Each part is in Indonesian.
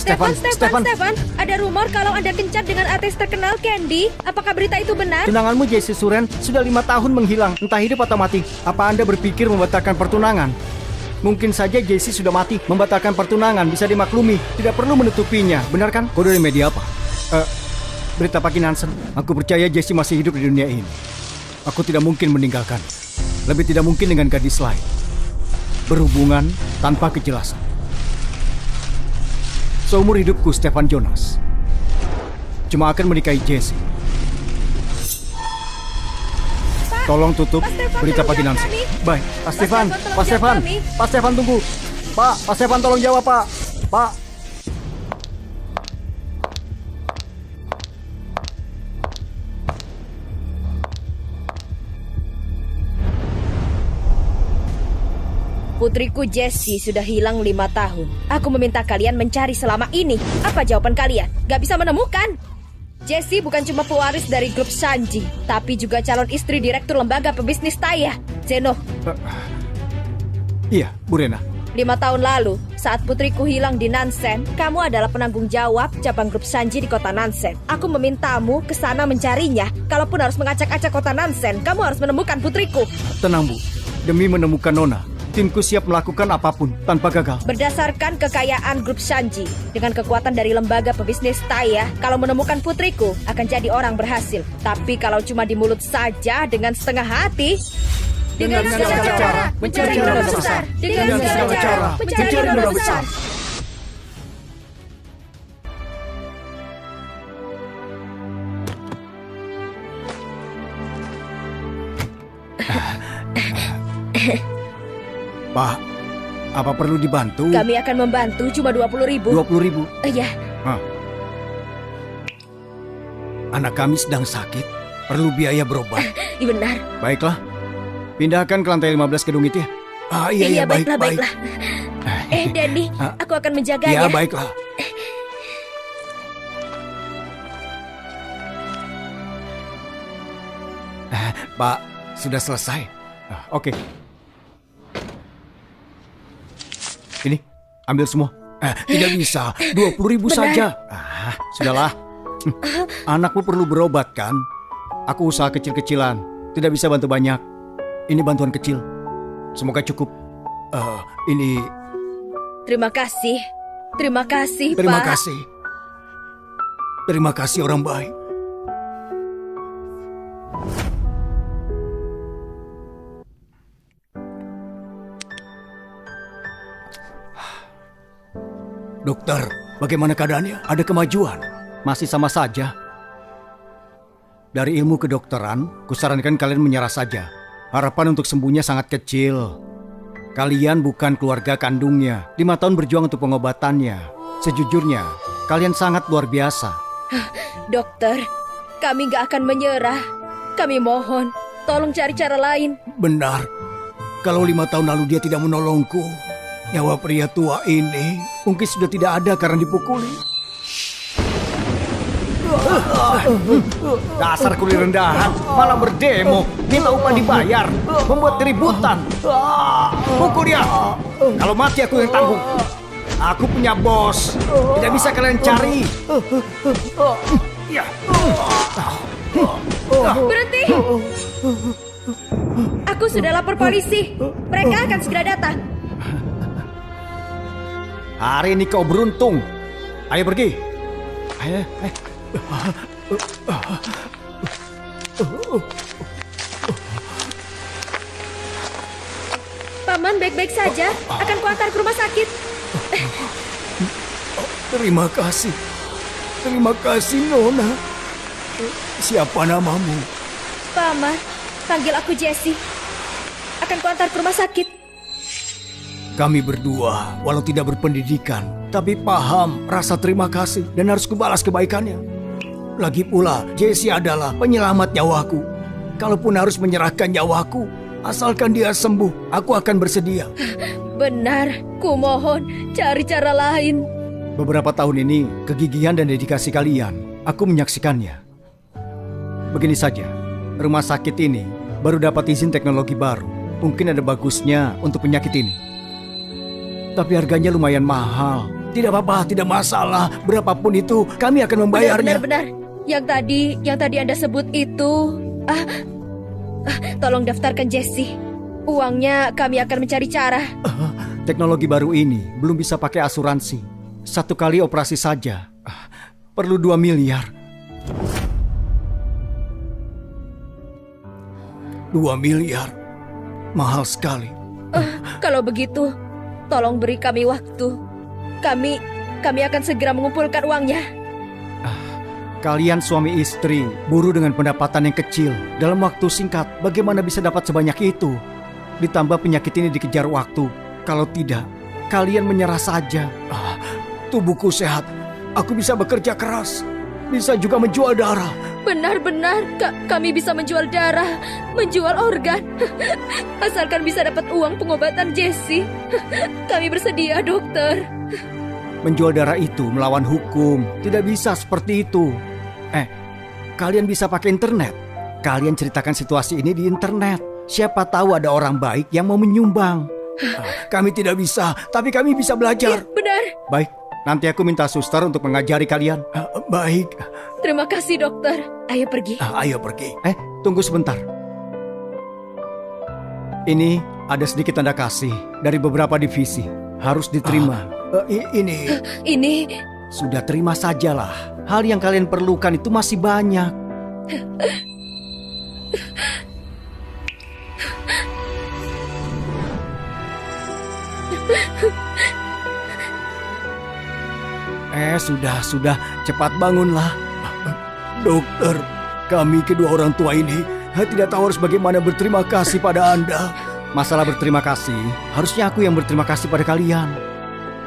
Stefan, ada rumor kalau Anda kencan dengan artis terkenal Candy. Apakah berita itu benar? Tunanganmu Jessie Suren sudah 5 tahun menghilang, entah hidup atau mati. Apa Anda berpikir membatalkan pertunangan? Mungkin saja Jessie sudah mati. Membatalkan pertunangan bisa dimaklumi, tidak perlu menutupinya, benar kan? Kau dari media apa? Berita Pagi Nansen. Aku percaya Jessie masih hidup di dunia ini. Aku tidak mungkin meninggalkan. Lebih tidak mungkin dengan gadis lain. Berhubungan tanpa kejelasan. Seumur hidupku Stefan Jonas cuma akan menikahi Jessie. Tolong tutup berita Pagi Nansen. Baik, Pak Stefan tunggu. Pak Stefan tolong jawab, Pak. Putriku Jessie sudah hilang 5 tahun. Aku meminta kalian mencari selama ini. Apa jawaban kalian? Gak bisa menemukan. Jessie bukan cuma pewaris dari grup Sanji, tapi juga calon istri direktur lembaga pebisnis Taya, Zeno. Iya, Bu Rena. 5 tahun lalu, saat putriku hilang di Nansen, kamu adalah penanggung jawab cabang grup Sanji di kota Nansen. Aku memintamu ke sana mencarinya. Kalaupun harus mengacak-acak kota Nansen, kamu harus menemukan putriku. Tenang, Bu. Demi menemukan Nona, timku siap melakukan apapun tanpa gagal. Berdasarkan kekayaan grup Sanji, dengan kekuatan dari lembaga pebisnis Taya, kalau menemukan putriku akan jadi orang berhasil. Tapi kalau cuma di mulut saja dengan setengah hati, dengan segala cara mencari Nona besar, dengan segala cara mencari Nona besar. Pak, apa perlu dibantu? Kami akan membantu, cuma 20.000. 20.000? Iya. Anak kami sedang sakit, perlu biaya berobat. Iya benar. Baiklah, pindahkan ke lantai 15 gedung itu ya. Iya, baiklah. Danny, aku akan menjaganya. Iya, baiklah. Pak, sudah selesai. Oke. Ini, ambil semua. Tidak bisa, 20.000 saja. Sudahlah. Anakmu perlu berobat kan? Aku usaha kecil-kecilan, tidak bisa bantu banyak. Ini bantuan kecil. Semoga cukup. Ini... Terima kasih, Pak. Terima kasih orang baik. Dokter, bagaimana keadaannya? Ada kemajuan? Masih sama saja. Dari ilmu kedokteran, kusarankan kalian menyerah saja. Harapan untuk sembuhnya sangat kecil. Kalian bukan keluarga kandungnya. 5 tahun berjuang untuk pengobatannya. Sejujurnya, kalian sangat luar biasa. Dokter, kami gak akan menyerah. Kami mohon, tolong cari cara lain. Benar. Kalau 5 tahun lalu dia tidak menolongku, nyawa pria tua ini mungkin sudah tidak ada karena dipukuli. Dasar kulit rendahan, malah berdemo, minta upah dibayar, membuat keributan. Pukul dia. Kalau mati aku yang tanggung. Aku punya bos, tidak bisa kalian cari. Berhenti. Aku sudah lapor polisi. Mereka akan segera datang. Hari ini kau beruntung. Ayo pergi. Ayo. Paman baik-baik saja. Akan kuantar ke rumah sakit. Terima kasih. Terima kasih, Nona. Siapa namamu? Paman, panggil aku Jessie. Akan kuantar ke rumah sakit. Kami berdua, walau tidak berpendidikan, tapi paham rasa terima kasih dan harus kubalas kebaikannya. Lagi pula, Jessie adalah penyelamat nyawaku. Kalaupun harus menyerahkan nyawaku, asalkan dia sembuh, aku akan bersedia. Benar, kumohon cari cara lain. Beberapa tahun ini, kegigihan dan dedikasi kalian, aku menyaksikannya. Begini saja, rumah sakit ini baru dapat izin teknologi baru. Mungkin ada bagusnya untuk penyakit ini. Tapi harganya lumayan mahal, Tidak apa-apa, tidak masalah. Berapapun itu, kami akan membayarnya. Benar. Yang tadi Anda sebut itu... tolong daftarkan Jesse. Uangnya kami akan mencari cara. Teknologi baru ini belum bisa pakai asuransi. 1 kali operasi saja perlu 2 miliar. 2 miliar? Mahal sekali. Kalau begitu, tolong beri kami waktu. Kami akan segera mengumpulkan uangnya. Kalian suami istri, buruh dengan pendapatan yang kecil. Dalam waktu singkat, bagaimana bisa dapat sebanyak itu? Ditambah penyakit ini dikejar waktu. Kalau tidak, kalian menyerah saja. Tubuhku sehat. Aku bisa bekerja keras. Bisa juga menjual darah. Benar. Kami bisa menjual darah, menjual organ. Asalkan bisa dapat uang pengobatan Jesse. Kami bersedia, dokter. Menjual darah itu melawan hukum. Tidak bisa seperti itu. Kalian bisa pakai internet. Kalian ceritakan situasi ini di internet. Siapa tahu ada orang baik yang mau menyumbang. Kami tidak bisa, tapi kami bisa belajar. Benar. Baik, nanti aku minta suster untuk mengajari kalian. Baik. Terima kasih, dokter. Ayo pergi. Ayo pergi. Tunggu sebentar. Ini ada sedikit tanda kasih dari beberapa divisi. Harus diterima. Ini sudah, terima sajalah. Hal yang kalian perlukan itu masih banyak. Sudah, cepat bangunlah. Dokter, kami kedua orang tua ini tidak tahu harus bagaimana berterima kasih pada Anda. Masalah berterima kasih, harusnya aku yang berterima kasih pada kalian.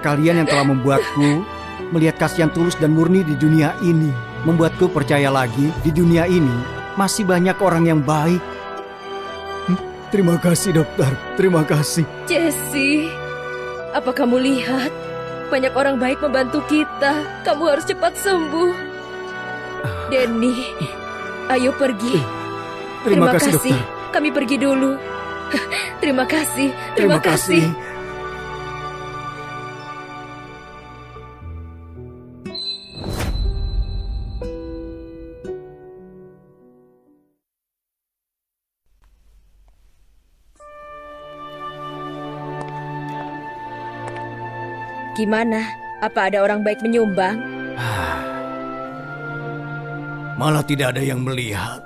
Kalian yang telah membuatku melihat kasih yang tulus dan murni di dunia ini. Membuatku percaya lagi di dunia ini masih banyak orang yang baik. Terima kasih, dokter. Terima kasih. Jesse, apa kamu lihat? Banyak orang baik membantu kita. Kamu harus cepat sembuh. Denny, ayo pergi. Terima kasih, dokter. Kami pergi dulu. Terima kasih. Terima kasih. Gimana? Apa ada orang baik menyumbang? Malah tidak ada yang melihat.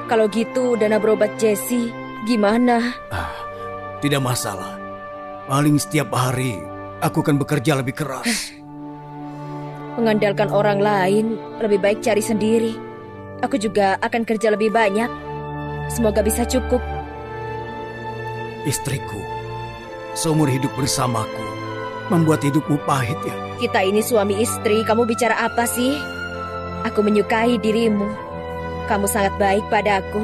Kalau gitu dana berobat Jesse gimana? Tidak masalah. Paling setiap hari aku akan bekerja lebih keras. Mengandalkan orang lain lebih baik cari sendiri. Aku juga akan kerja lebih banyak. Semoga bisa cukup. Istriku, seumur hidup bersamaku membuat hidupmu pahit ya. Kita ini suami istri, kamu bicara apa sih? Aku menyukai dirimu. Kamu sangat baik padaku.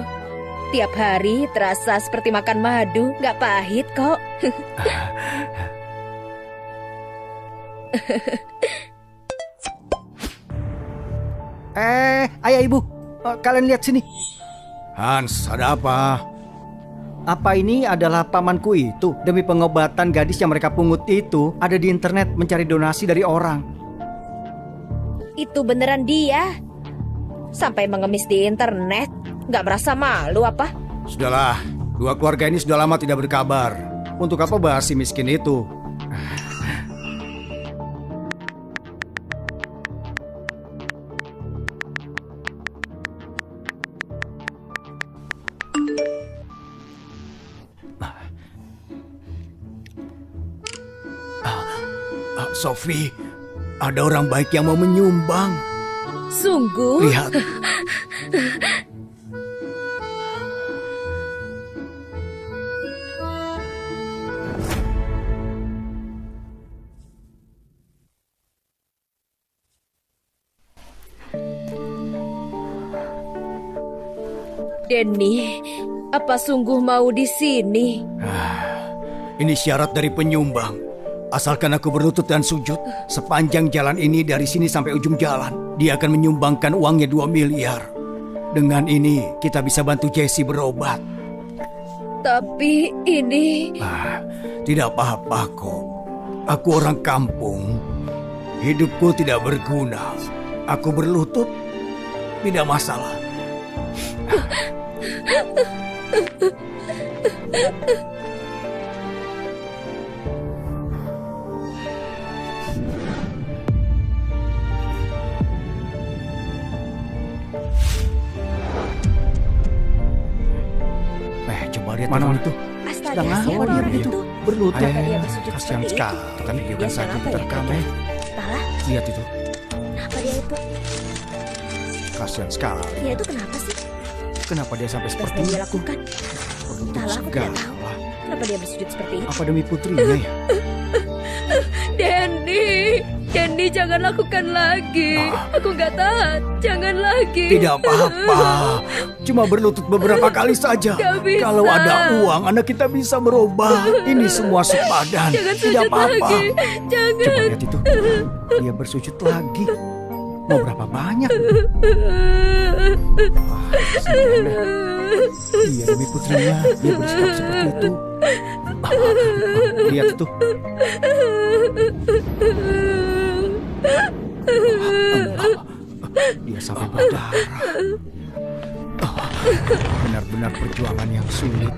Tiap hari terasa seperti makan madu, gak pahit kok. Ayah ibu, kalian lihat sini. Hans, ada apa? Apa ini adalah pamanku itu? Demi pengobatan gadis yang mereka pungut itu, ada di internet mencari donasi dari orang. Itu beneran dia? Sampai mengemis di internet? Gak merasa malu apa? Sudahlah, dua keluarga ini sudah lama tidak berkabar. Untuk apa bahas si miskin itu? Sophie, ada orang baik yang mau menyumbang. Sungguh? Lihat. Denny, apa sungguh mau di sini? Ini syarat dari penyumbang. Asalkan aku berlutut dan sujud sepanjang jalan ini dari sini sampai ujung jalan, dia akan menyumbangkan uangnya 2 miliar. Dengan ini kita bisa bantu Jesse berobat. Tapi ini... Tidak apa-apa kok. Aku orang kampung. Hidupku tidak berguna. Aku berlutut, tidak masalah. Coba lihat mana itu. Astaga, Sedang siapa apa dia orang begitu? itu? Berlutut. Kenapa dia bersujud Kasihan seperti sekali. itu? Kan dia kan Dia saja kenapa ya, diterkam. kira-kira? Entahlah, Lihat itu. kenapa dia itu? Kasihan sekali. Dia itu kenapa sih? Kenapa dia sampai Apa seperti yang dia itu? lakukan? Berlutut Entahlah, aku tidak tahu. segala. Kenapa dia bersujud seperti itu? Apa demi putrinya ya? Danny, jangan lakukan lagi. Aku nggak tahan, jangan lagi. Tidak apa-apa. Cuma berlutut beberapa kali saja. Gak bisa. Kalau ada uang, anak kita bisa berubah. Ini semua sepadan. Jangan Tidak sujud apa-apa. lagi. Jangan. Coba lihat itu. Dia bersujud lagi. Mau berapa banyak? Iya demi putrinya. Dia bersikap seperti itu. Lihat itu. Dia sampai berdarah. Benar-benar perjuangan yang sulit.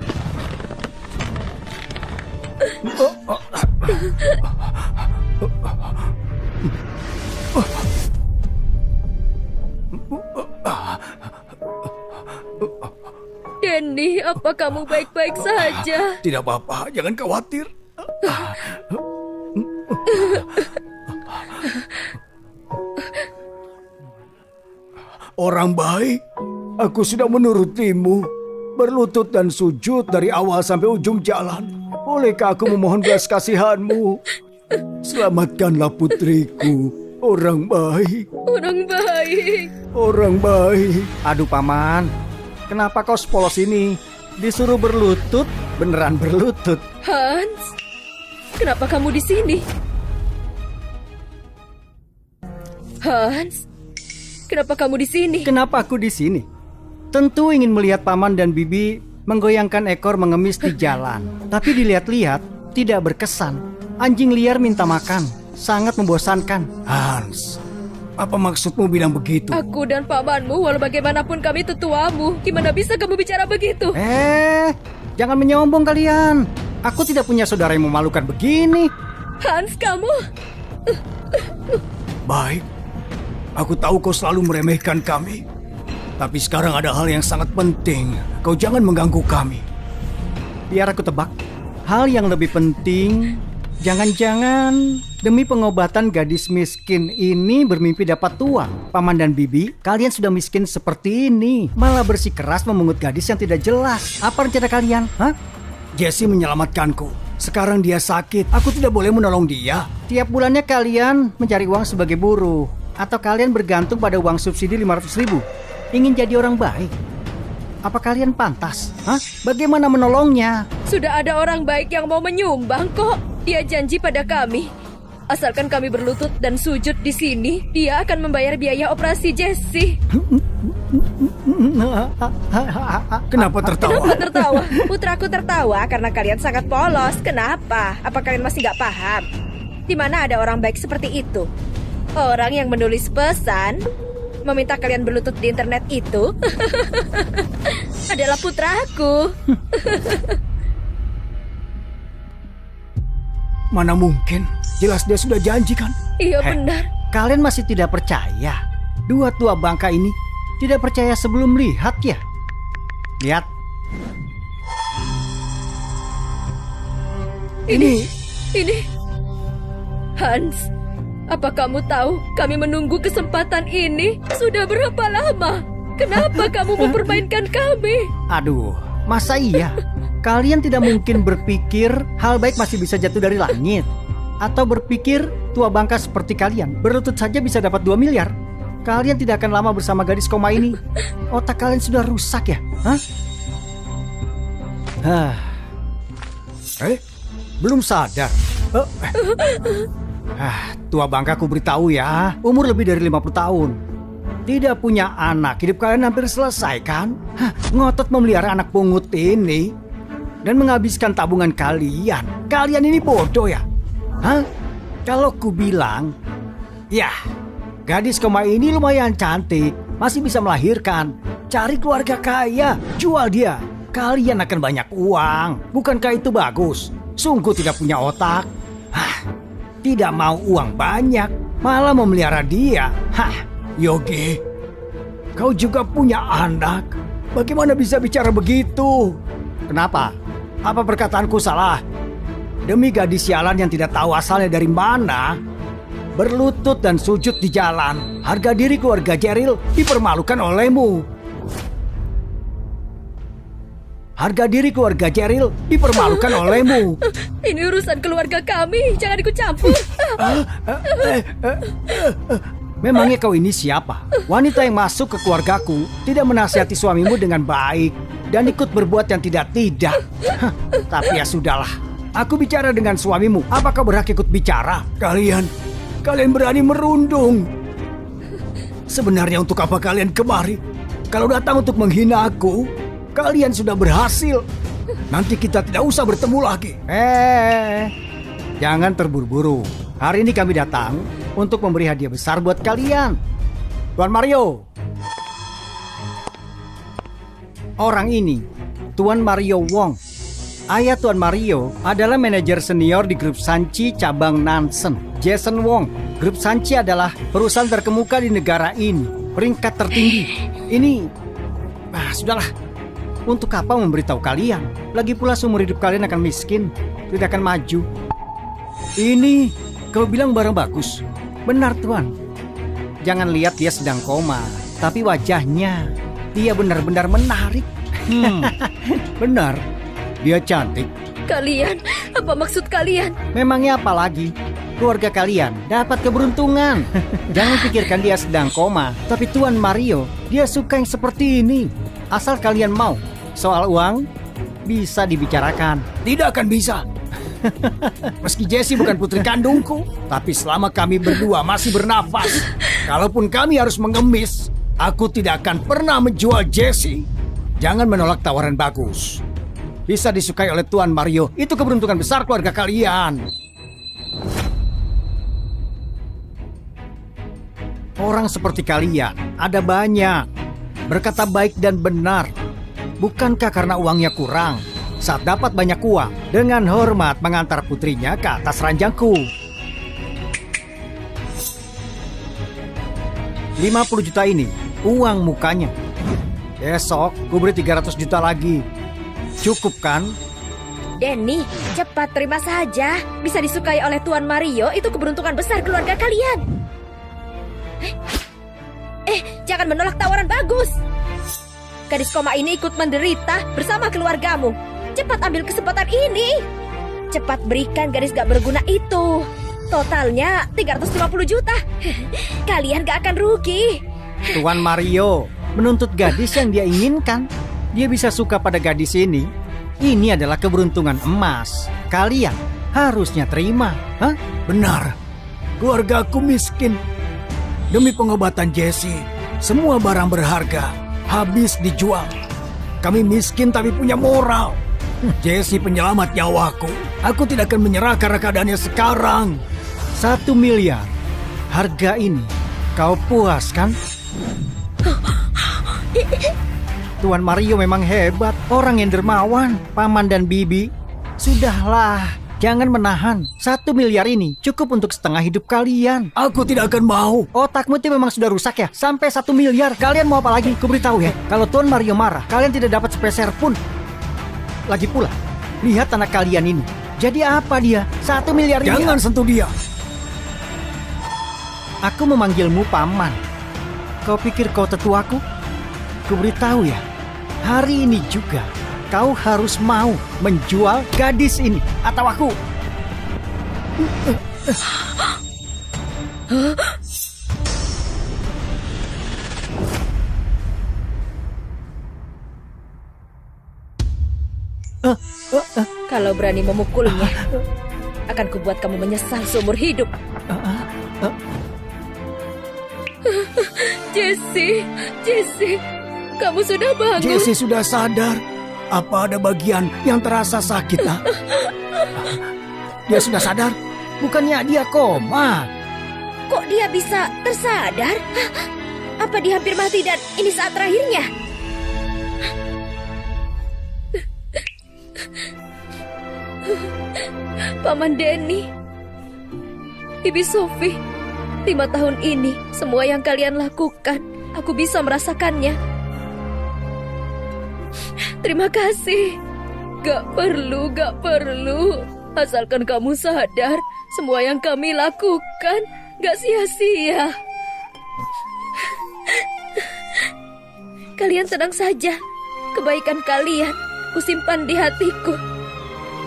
Danny, apa kamu baik-baik saja? Tidak apa-apa, jangan khawatir. Orang baik, aku sudah menurutimu. Berlutut dan sujud dari awal sampai ujung jalan. Bolehkah aku memohon belas kasihanmu? Selamatkanlah putriku. Orang baik. Orang baik. Orang baik. Aduh paman, kenapa kau sepolos ini? Disuruh berlutut, beneran berlutut. Hans, kenapa kamu di sini? Hans, kenapa kamu di sini? Kenapa aku di sini? Tentu ingin melihat paman dan bibi menggoyangkan ekor mengemis di jalan. Tapi dilihat-lihat tidak berkesan. Anjing liar minta makan, sangat membosankan. Hans, apa maksudmu bilang begitu? Aku dan pamanmu, walau bagaimanapun kami tetuamu. Gimana bisa kamu bicara begitu? Jangan menyombong kalian. Aku tidak punya saudara yang memalukan begini. Hans, kamu... Baik, aku tahu kau selalu meremehkan kami. Tapi sekarang ada hal yang sangat penting. Kau jangan mengganggu kami. Biar aku tebak. Hal yang lebih penting, jangan-jangan demi pengobatan gadis miskin ini bermimpi dapat uang. Paman dan bibi, kalian sudah miskin seperti ini, malah bersikeras memungut gadis yang tidak jelas. Apa rencana kalian? Hah? Jesse menyelamatkanku. Sekarang dia sakit. Aku tidak boleh menolong dia. Tiap bulannya kalian mencari uang sebagai buruh. Atau kalian bergantung pada uang subsidi 500.000. Ingin jadi orang baik. Apa kalian pantas? Hah? Bagaimana menolongnya? Sudah ada orang baik yang mau menyumbang kok. Dia janji pada kami. Asalkan kami berlutut dan sujud di sini, dia akan membayar biaya operasi Jessie. Kenapa tertawa? Kenapa tertawa? Putraku tertawa karena kalian sangat polos. Kenapa? Apa kalian masih gak paham? Di mana ada orang baik seperti itu? Orang yang menulis pesan, meminta kalian berlutut di internet itu adalah putraku. Mana mungkin? Jelas dia sudah janji kan? Iya benar. Kalian masih tidak percaya? Dua tua bangka ini tidak percaya sebelum lihat ya? Lihat. Ini Hans, apa kamu tahu kami menunggu kesempatan ini sudah berapa lama? Kenapa kamu mempermainkan kami? Aduh, masa iya? Kalian tidak mungkin berpikir hal baik masih bisa jatuh dari langit. Atau berpikir tua bangka seperti kalian berlutut saja bisa dapat 2 miliar. Kalian tidak akan lama bersama gadis koma ini. Otak kalian sudah rusak ya? Hah? Belum sadar. Tua bangka ku beritahu ya, umur lebih dari 50 tahun. Tidak punya anak, hidup kalian hampir selesai kan? Ngotot memelihara anak pungut ini dan menghabiskan tabungan kalian. Kalian ini bodoh ya? Hah? Kalau ku bilang, ya, gadis koma ini lumayan cantik, masih bisa melahirkan. Cari keluarga kaya, jual dia. Kalian akan banyak uang. Bukankah itu bagus? Sungguh tidak punya otak. Tidak mau uang banyak, malah memelihara dia. Yogi, kau juga punya anak. Bagaimana bisa bicara begitu? Kenapa? Apa perkataanku salah? Demi gadis sialan yang tidak tahu asalnya dari mana, berlutut dan sujud di jalan, harga diri keluarga Jeril dipermalukan olehmu. Harga diri keluarga Jeril dipermalukan olehmu. Ini urusan keluarga kami, jangan ikut campur. Memangnya kau ini siapa? Wanita yang masuk ke keluargaku, tidak menasihati suamimu dengan baik, dan ikut berbuat yang tidak. Tapi ya sudahlah, aku bicara dengan suamimu. Apakah berhak ikut bicara? Kalian berani merundung. Sebenarnya untuk apa kalian kemari? Kalau datang untuk menghina aku, kalian sudah berhasil. Nanti kita tidak usah bertemu lagi. Jangan terburu-buru. Hari ini kami datang untuk memberi hadiah besar buat kalian. Tuan Mario. Orang ini, Tuan Mario Wong. Ayah Tuan Mario adalah manajer senior di grup Sanchi cabang Nansen. Jason Wong. Grup Sanchi adalah perusahaan terkemuka di negara ini. Peringkat tertinggi. Ini, sudahlah. Untuk apa memberitahu kalian? Lagi pula seumur hidup kalian akan miskin. Tidak akan maju. Ini, kau bilang barang bagus. Benar Tuan. Jangan lihat dia sedang koma, tapi wajahnya, dia benar-benar menarik. Benar, dia cantik. Kalian, apa maksud kalian? Memangnya apa lagi? Keluarga kalian dapat keberuntungan. Jangan pikirkan dia sedang koma, tapi Tuan Mario, dia suka yang seperti ini. Asal kalian mau. Soal uang, bisa dibicarakan. Tidak akan bisa. Meski Jessie bukan putri kandungku, tapi selama kami berdua masih bernafas, kalaupun kami harus mengemis, aku tidak akan pernah menjual Jessie. Jangan menolak tawaran bagus. Bisa disukai oleh Tuan Mario, itu keberuntungan besar keluarga kalian. Orang seperti kalian ada banyak. Berkata baik dan benar. Bukankah karena uangnya kurang? Saat dapat banyak uang, dengan hormat mengantar putrinya ke atas ranjangku. 50 juta ini, uang mukanya. Besok, ku beri 300 juta lagi. Cukup kan? Denny, cepat terima saja. Bisa disukai oleh Tuan Mario, itu keberuntungan besar keluarga kalian. Jangan menolak tawaran bagus. Gadis koma ini ikut menderita bersama keluargamu. Cepat ambil kesempatan ini. Cepat berikan gadis gak berguna itu. Totalnya 350 juta. Kalian gak akan rugi. Tuan Mario menuntut gadis yang dia inginkan. Dia bisa suka pada gadis ini. Ini adalah keberuntungan emas. Kalian harusnya terima. Benar. Keluargaku miskin. Demi pengobatan Jessie, semua barang berharga habis dijual. Kami miskin tapi punya moral. Jessie penyelamat nyawaku. Aku tidak akan menyerah karena keadaannya sekarang. 1 miliar. Harga ini kau puas kan? Tuan Mario memang hebat. Orang yang dermawan. Paman dan bibi. Sudahlah, jangan menahan. 1 miliar ini cukup untuk setengah hidup kalian. Aku tidak akan mau. Otakmu itu memang sudah rusak ya. Sampai 1 miliar. Kalian mau apa lagi? Kuberitahu ya. Kalau Tuan Mario marah, kalian tidak dapat sepeser pun. Lagi pula, lihat anak kalian ini. Jadi apa dia? 1 miliar ini. Jangan sentuh dia. Aku memanggilmu paman. Kau pikir kau tetuaku? Kuberitahu ya. Hari ini juga kau harus mau menjual gadis ini atau aku. Kalau berani memukulnya, akan kubuat kamu menyesal seumur hidup. Jessie, kamu sudah bangun. Jessie sudah sadar. Apa ada bagian yang terasa sakit? Dia sudah sadar? Bukannya dia koma? Kok dia bisa tersadar? Hah? Apa dia hampir mati dan ini saat terakhirnya? Paman Denny, Bibi Sophie, 5 tahun ini semua yang kalian lakukan, aku bisa merasakannya. Terima kasih. Gak perlu. Asalkan kamu sadar, semua yang kami lakukan gak sia-sia. Kalian tenang saja. Kebaikan kalian kusimpan di hatiku.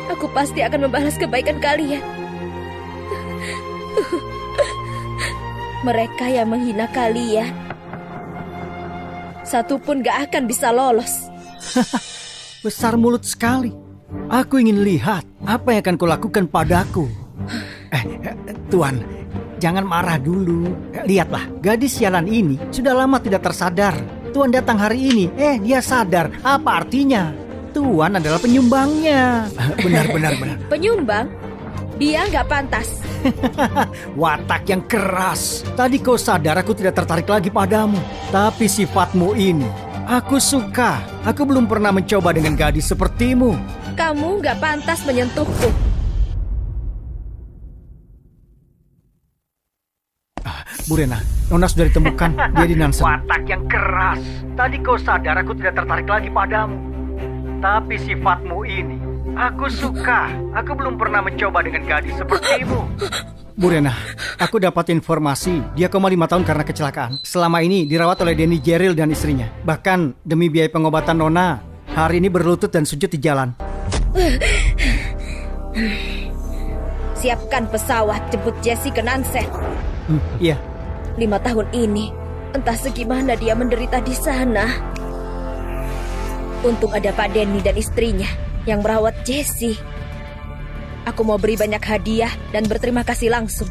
Aku pasti akan membalas kebaikan kalian. Mereka yang menghina kalian, satu pun gak akan bisa lolos. Besar mulut sekali. Aku ingin lihat apa yang akan kau lakukan padaku. Tuan, jangan marah dulu. Lihatlah, gadis sialan ini sudah lama tidak tersadar. Tuan datang hari ini, dia sadar. Apa artinya? Tuan adalah penyumbangnya. Benar. Penyumbang? Dia nggak pantas. Watak yang keras. Tadi kau sadar aku tidak tertarik lagi padamu. Tapi sifatmu ini, aku suka. Aku belum pernah mencoba dengan gadis sepertimu. Kamu nggak pantas menyentuhku. Bu Rena, Nona sudah ditemukan. Dia di Nansen. Watak yang keras. Tadi kau sadar aku tidak tertarik lagi padamu. Tapi sifatmu ini, aku suka. Aku belum pernah mencoba dengan gadis sepertimu. Bu Rena, aku dapat informasi dia koma 5 tahun karena kecelakaan. Selama ini dirawat oleh Denny Jeril dan istrinya. Bahkan demi biaya pengobatan Nona, hari ini berlutut dan sujud di jalan. Siapkan pesawat jemput Jessie ke Nansen. Iya. 5 tahun ini, entah segimana dia menderita di sana. Untung ada Pak Denny dan istrinya yang merawat Jessie. Aku mau beri banyak hadiah dan berterima kasih langsung.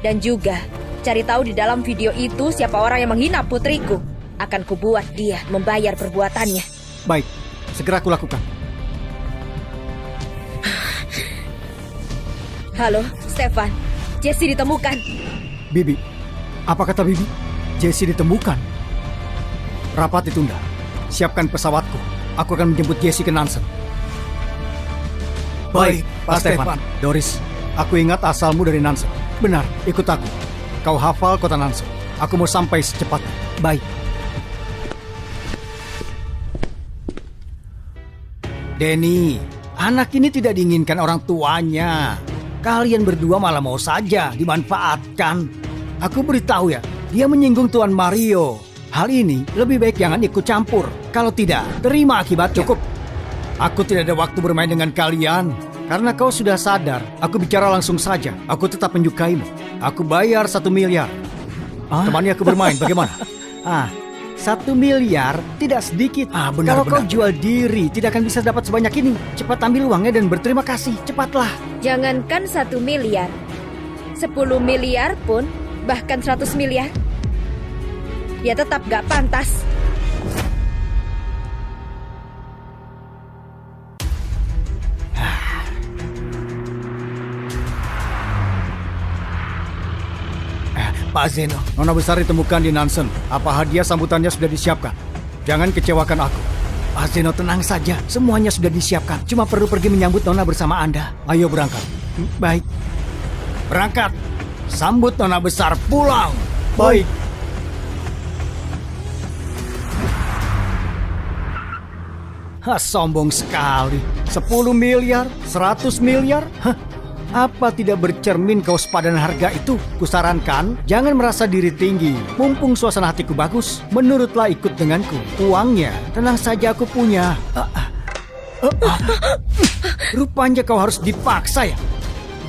Dan juga cari tahu di dalam video itu siapa orang yang menghina putriku. Akan kubuat dia membayar perbuatannya. Baik, segera aku lakukan. Halo, Stefan. Jessie ditemukan. Bibi, apa kata Bibi? Jessie ditemukan. Rapat ditunda. Siapkan pesawatku. Aku akan menjemput Jessie ke Nansen. Baik, Pak Stefan. Doris, aku ingat asalmu dari Nansen. Benar, ikut aku. Kau hafal kota Nansen. Aku mau sampai secepatnya. Baik. Denny, anak ini tidak diinginkan orang tuanya. Kalian berdua malah mau saja dimanfaatkan. Aku beritahu ya, dia menyinggung Tuan Mario. Hal ini lebih baik jangan ikut campur. Kalau tidak, terima akibatnya. Cukup. Aku tidak ada waktu bermain dengan kalian. Karena kau sudah sadar, aku bicara langsung saja. Aku tetap menyukaimu. Aku bayar 1 miliar. Temani aku bermain, bagaimana? 1 miliar tidak sedikit. Kalau kau jual diri, tidak akan bisa dapat sebanyak ini. Cepat ambil uangnya dan berterima kasih. Cepatlah. Jangankan 1 miliar, 10 miliar pun, bahkan 100 miliar, dia tetap gak pantas. Pak Zeno, Nona besar ditemukan di Nansen. Apa hadiah sambutannya sudah disiapkan? Jangan kecewakan aku. Pak Zeno, tenang saja. Semuanya sudah disiapkan. Cuma perlu pergi menyambut Nona bersama Anda. Ayo berangkat. Baik. Berangkat. Sambut Nona besar pulang. Baik. Sombong sekali. 10 miliar, 100 miliar. Apa tidak bercermin kau sepadan harga itu? Kusarankan, jangan merasa diri tinggi. Mumpung suasana hatiku bagus, menurutlah ikut denganku. Uangnya, tenang saja aku punya. Rupanya kau harus dipaksa ya.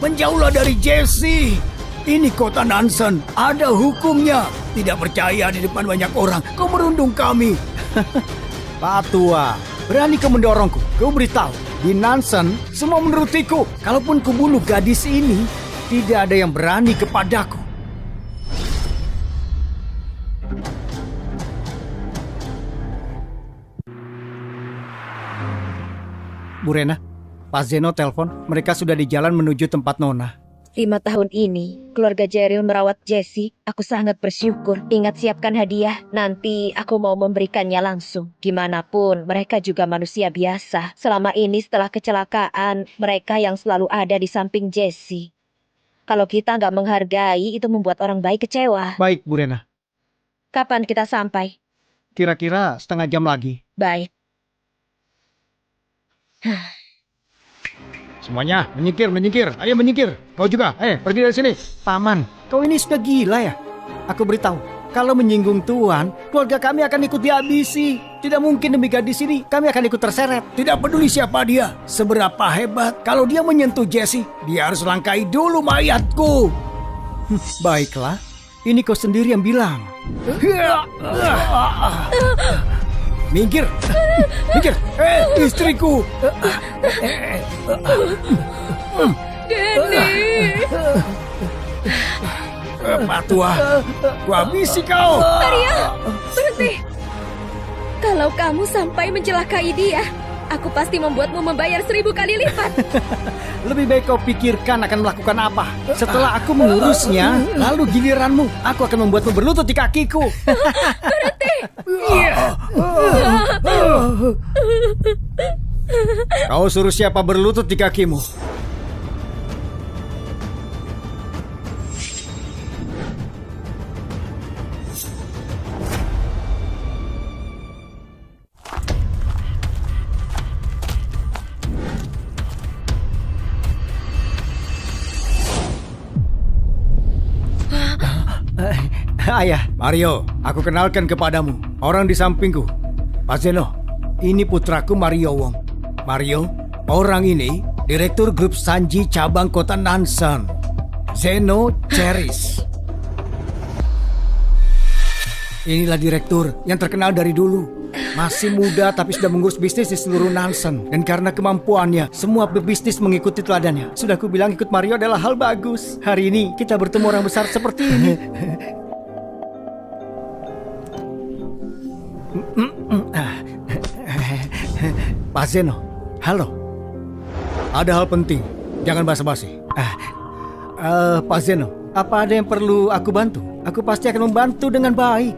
Menjauhlah dari Jessie. Ini kota Nansen, ada hukumnya. Tidak percaya di depan banyak orang, kau merundung kami. Pak Tua, berani kau mendorongku? Kau beritahu. Di Nansen, semua menurutiku. Kalaupun kubunuh gadis ini, tidak ada yang berani kepadaku. Bu Rena, Pak Zeno telepon. Mereka sudah di jalan menuju tempat Nona. 5 tahun ini, keluarga Cheryl merawat Jessie. Aku sangat bersyukur. Ingat siapkan hadiah. Nanti aku mau memberikannya langsung. Gimana pun, mereka juga manusia biasa. Selama ini setelah kecelakaan, mereka yang selalu ada di samping Jessie. Kalau kita nggak menghargai, itu membuat orang baik kecewa. Baik, Bu Rena. Kapan kita sampai? Kira-kira setengah jam lagi. Baik. Semuanya, menyingkir. Ayo menyingkir. Kau juga, pergi dari sini. Paman, kau ini sudah gila ya? Aku beritahu, kalau menyinggung Tuan, keluarga kami akan ikut dihabisi. Tidak mungkin demi gadis ini, kami akan ikut terseret. Tidak peduli siapa dia, seberapa hebat. Kalau dia menyentuh Jessie, dia harus langkai dulu mayatku. Baiklah, ini kau sendiri yang bilang. Minggir, istriku. Denny! Patua, ku habisi kau. Maria, berhenti. Kalau kamu sampai mencelakai dia, aku pasti membuatmu membayar 1000 kali lipat. Lebih baik kau pikirkan akan melakukan apa. Setelah aku mengurusnya, lalu giliranmu, aku akan membuatmu berlutut di kakiku. Berhenti! Kau suruh siapa berlutut di kakimu? Ayah, Mario, aku kenalkan kepadamu orang di sampingku. Pak Zeno, ini putraku Mario Wong. Mario, orang ini Direktur Grup Sanji Cabang Kota Nansan, Zeno Cheris. Inilah direktur yang terkenal dari dulu. Masih muda tapi sudah mengurus bisnis di seluruh Nansen. Dan karena kemampuannya, semua pebisnis mengikuti teladannya. Sudah aku bilang ikut Mario adalah hal bagus. Hari ini kita bertemu orang besar seperti ini. Pak Zeno, halo. Ada hal penting, jangan basa-basi. Pak Zeno, apa ada yang perlu aku bantu? Aku pasti akan membantu dengan baik.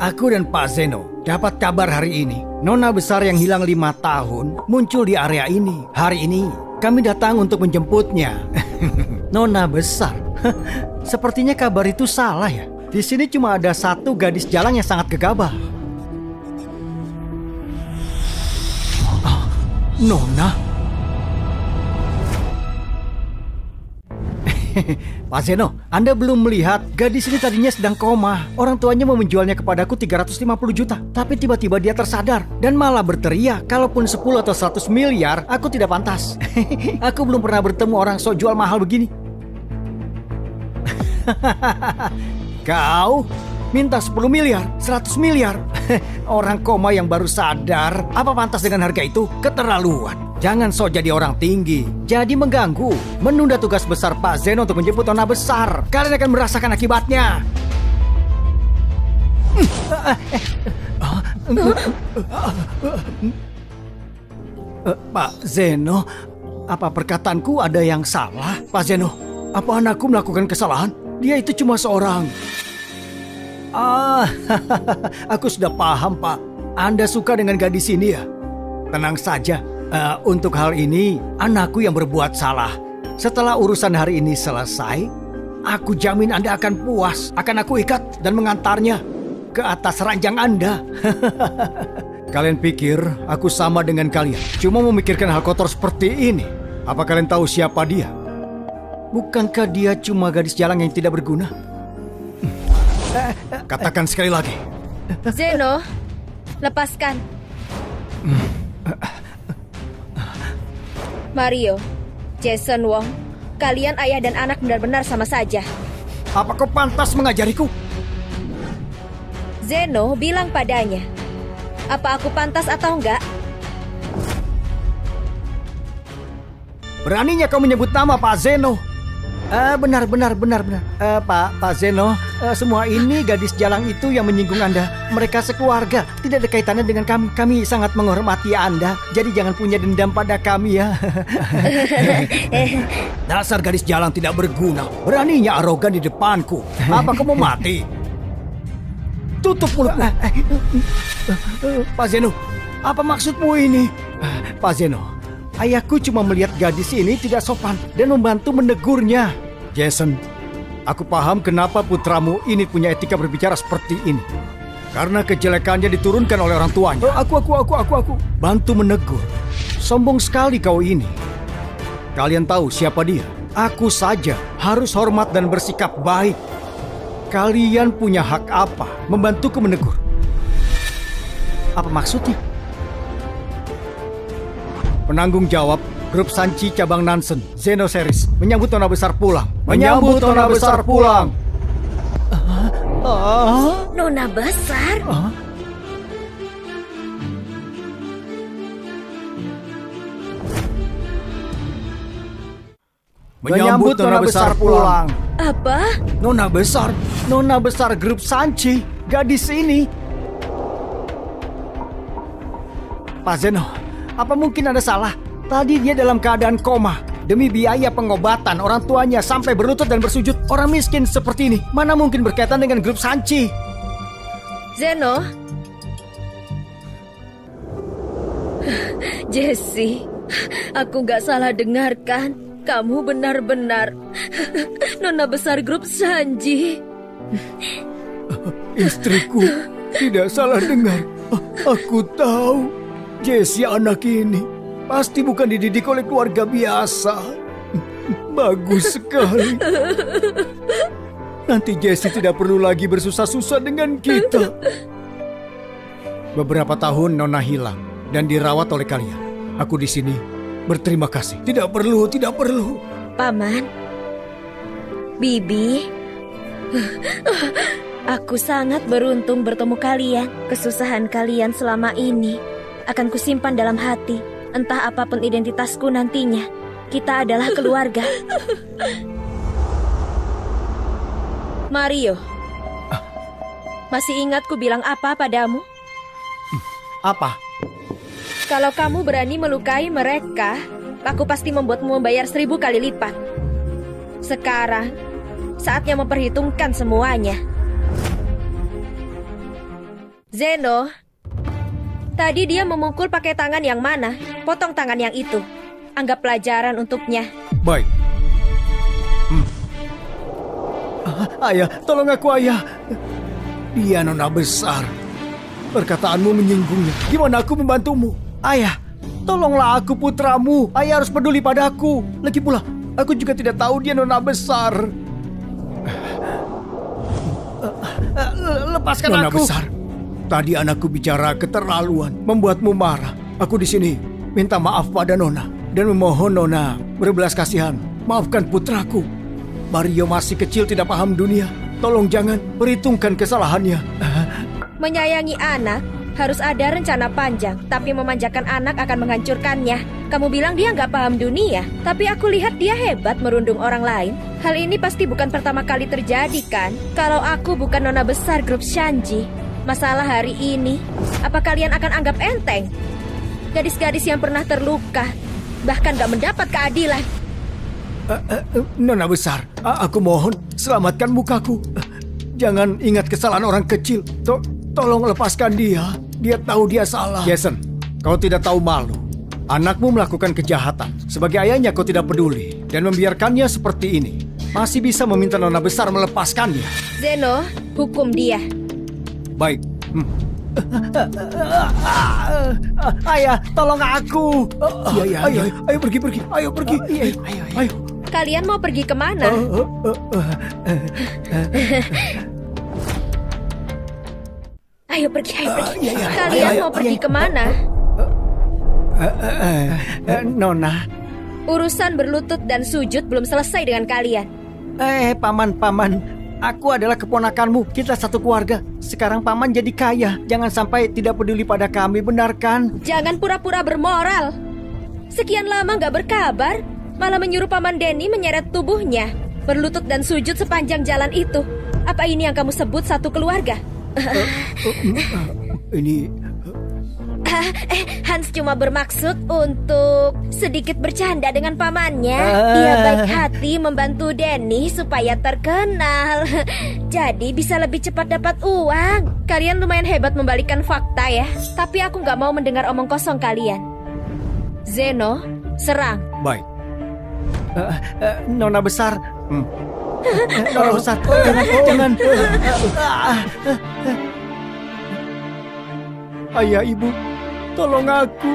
Aku dan Pak Zeno dapat kabar hari ini. Nona besar yang hilang 5 tahun muncul di area ini. Hari ini kami datang untuk menjemputnya. Nona besar? Sepertinya kabar itu salah ya. Di sini cuma ada satu gadis jalang yang sangat gegabah. Nona? Pak Zeno, Anda belum melihat gadis ini tadinya sedang koma. Orang tuanya mau menjualnya kepadaku 350 juta. Tapi tiba-tiba dia tersadar dan malah berteriak, kalaupun 10 atau 100 miliar, aku tidak pantas. Aku belum pernah bertemu orang sok jual mahal begini. Kau minta 10 miliar, 100 miliar. Orang koma yang baru sadar, apa pantas dengan harga itu? Keterlaluan. Jangan sok jadi orang tinggi, jadi mengganggu, menunda tugas besar Pak Zeno untuk menjemput nona besar. Kalian akan merasakan akibatnya. Pak Zeno, apa perkataanku ada yang salah? Pak Zeno, apa anakku melakukan kesalahan? Dia itu cuma seorang... aku sudah paham, Pak. Anda suka dengan gadis ini ya? Tenang saja. Untuk hal ini, anakku yang berbuat salah. Setelah urusan hari ini selesai, aku jamin Anda akan puas. Akan aku ikat dan mengantarnya ke atas ranjang Anda. Kalian pikir aku sama dengan kalian? Cuma memikirkan hal kotor seperti ini. Apa kalian tahu siapa dia? Bukankah dia cuma gadis jalang yang tidak berguna? Katakan sekali lagi. Zeno, lepaskan. Mario, Jason Wong, kalian ayah dan anak benar-benar sama saja. Apa kau pantas mengajariku? Zeno bilang padanya, apa aku pantas atau enggak? Beraninya kau menyebut nama Pak Zeno. Benar. Pak Zeno, semua ini gadis jalang itu yang menyinggung Anda. Mereka sekeluarga, tidak ada kaitannya dengan kami. Kami sangat menghormati Anda, jadi jangan punya dendam pada kami ya. Dasar gadis jalang tidak berguna. Beraninya arogan di depanku. Apa kamu mati? Tutup mulutmu. Pak Zeno, apa maksudmu ini? Pak Zeno, ayahku cuma melihat gadis ini tidak sopan dan membantu menegurnya. Jason, aku paham kenapa putramu ini punya etika berbicara seperti ini. Karena kejelekannya diturunkan oleh orang tuanya. Aku. Bantu menegur. Sombong sekali kau ini. Kalian tahu siapa dia? Aku saja harus hormat dan bersikap baik. Kalian punya hak apa membantuku menegur? Apa maksudnya? Penanggung jawab Grup Sanchi Cabang Nansen, Zeno Series, menyambut Nona Besar pulang. Nona besar? Menyambut Nona Besar pulang. Apa? Nona besar Grup Sanchi, gadis ini. Pak Zeno, apa mungkin ada salah? Tadi dia dalam keadaan koma. Demi biaya pengobatan, orang tuanya sampai berlutut dan bersujud. Orang miskin seperti ini, mana mungkin berkaitan dengan Grup Sanchi? Zeno? Jesse, aku gak salah dengar kan? Kamu benar-benar Nona besar Grup Sanji. Istriku tidak salah dengar. Aku tahu Jessie anak ini pasti bukan dididik oleh keluarga biasa. Bagus sekali. Nanti Jessie tidak perlu lagi bersusah-susah dengan kita. Beberapa tahun Nona hilang dan dirawat oleh kalian. Aku di sini berterima kasih. Tidak perlu. Paman, Bibi, aku sangat beruntung bertemu kalian. Kesusahan kalian selama ini akan kusimpan dalam hati. Entah apapun identitasku nantinya, kita adalah keluarga. Mario, masih ingat ku bilang apa padamu? Apa? Kalau kamu berani melukai mereka, aku pasti membuatmu membayar 1000 kali lipat. Sekarang, saatnya memperhitungkan semuanya. Zeno, tadi dia memukul pakai tangan yang mana? Potong tangan yang itu. Anggap pelajaran untuknya. Baik. Ayah, tolong aku ayah. Dia Nona besar. Perkataanmu menyinggungnya. Gimana aku membantumu? Ayah, tolonglah aku putramu. Ayah harus peduli padaku. Lagi pula, aku juga tidak tahu dia Nona besar. Lepaskan Nona aku. besar, tadi anakku bicara keterlaluan, membuatmu marah. Aku di sini minta maaf pada Nona dan memohon Nona berbelas kasihan. Maafkan putraku. Mario masih kecil, tidak paham dunia. Tolong jangan perhitungkan kesalahannya. Menyayangi anak harus ada rencana panjang, tapi memanjakan anak akan menghancurkannya. Kamu bilang dia nggak paham dunia, tapi aku lihat dia hebat merundung orang lain. Hal ini pasti bukan pertama kali terjadi kan? Kalau aku bukan Nona besar Grup Sanji, masalah hari ini, apa kalian akan anggap enteng? Gadis-gadis yang pernah terluka, bahkan nggak mendapat keadilan. Nona besar, aku mohon selamatkan mukaku. Jangan ingat kesalahan orang kecil. Tolong lepaskan dia. Dia tahu dia salah. Jason, kau tidak tahu malu. Anakmu melakukan kejahatan. Sebagai ayahnya kau tidak peduli dan membiarkannya seperti ini. Masih bisa meminta Nona besar melepaskannya. Zeno, hukum dia. Baik. Ayah, tolong aku. Ayo pergi. Ayo pergi. Ayo. Kalian mau pergi kemana? Ayo pergi. Kalian mau pergi kemana? Nona. Urusan berlutut dan sujud belum selesai dengan kalian. Paman. Aku adalah keponakanmu. Kita satu keluarga. Sekarang paman jadi kaya. Jangan sampai tidak peduli pada kami, benar kan? Jangan pura-pura bermoral. Sekian lama gak berkabar, malah menyuruh Paman Denny menyeret tubuhnya. berlutut dan sujud sepanjang jalan itu. Apa ini yang kamu sebut satu keluarga? Ini Hans cuma bermaksud untuk sedikit bercanda dengan pamannya. Dia baik hati membantu Denny supaya terkenal. Jadi bisa lebih cepat dapat uang. Kalian lumayan hebat membalikkan fakta ya. Tapi aku gak mau mendengar omong kosong kalian. Zeno, serang. Baik. Nona besar. Nona besar, jangan. Ayah, ibu, tolong aku.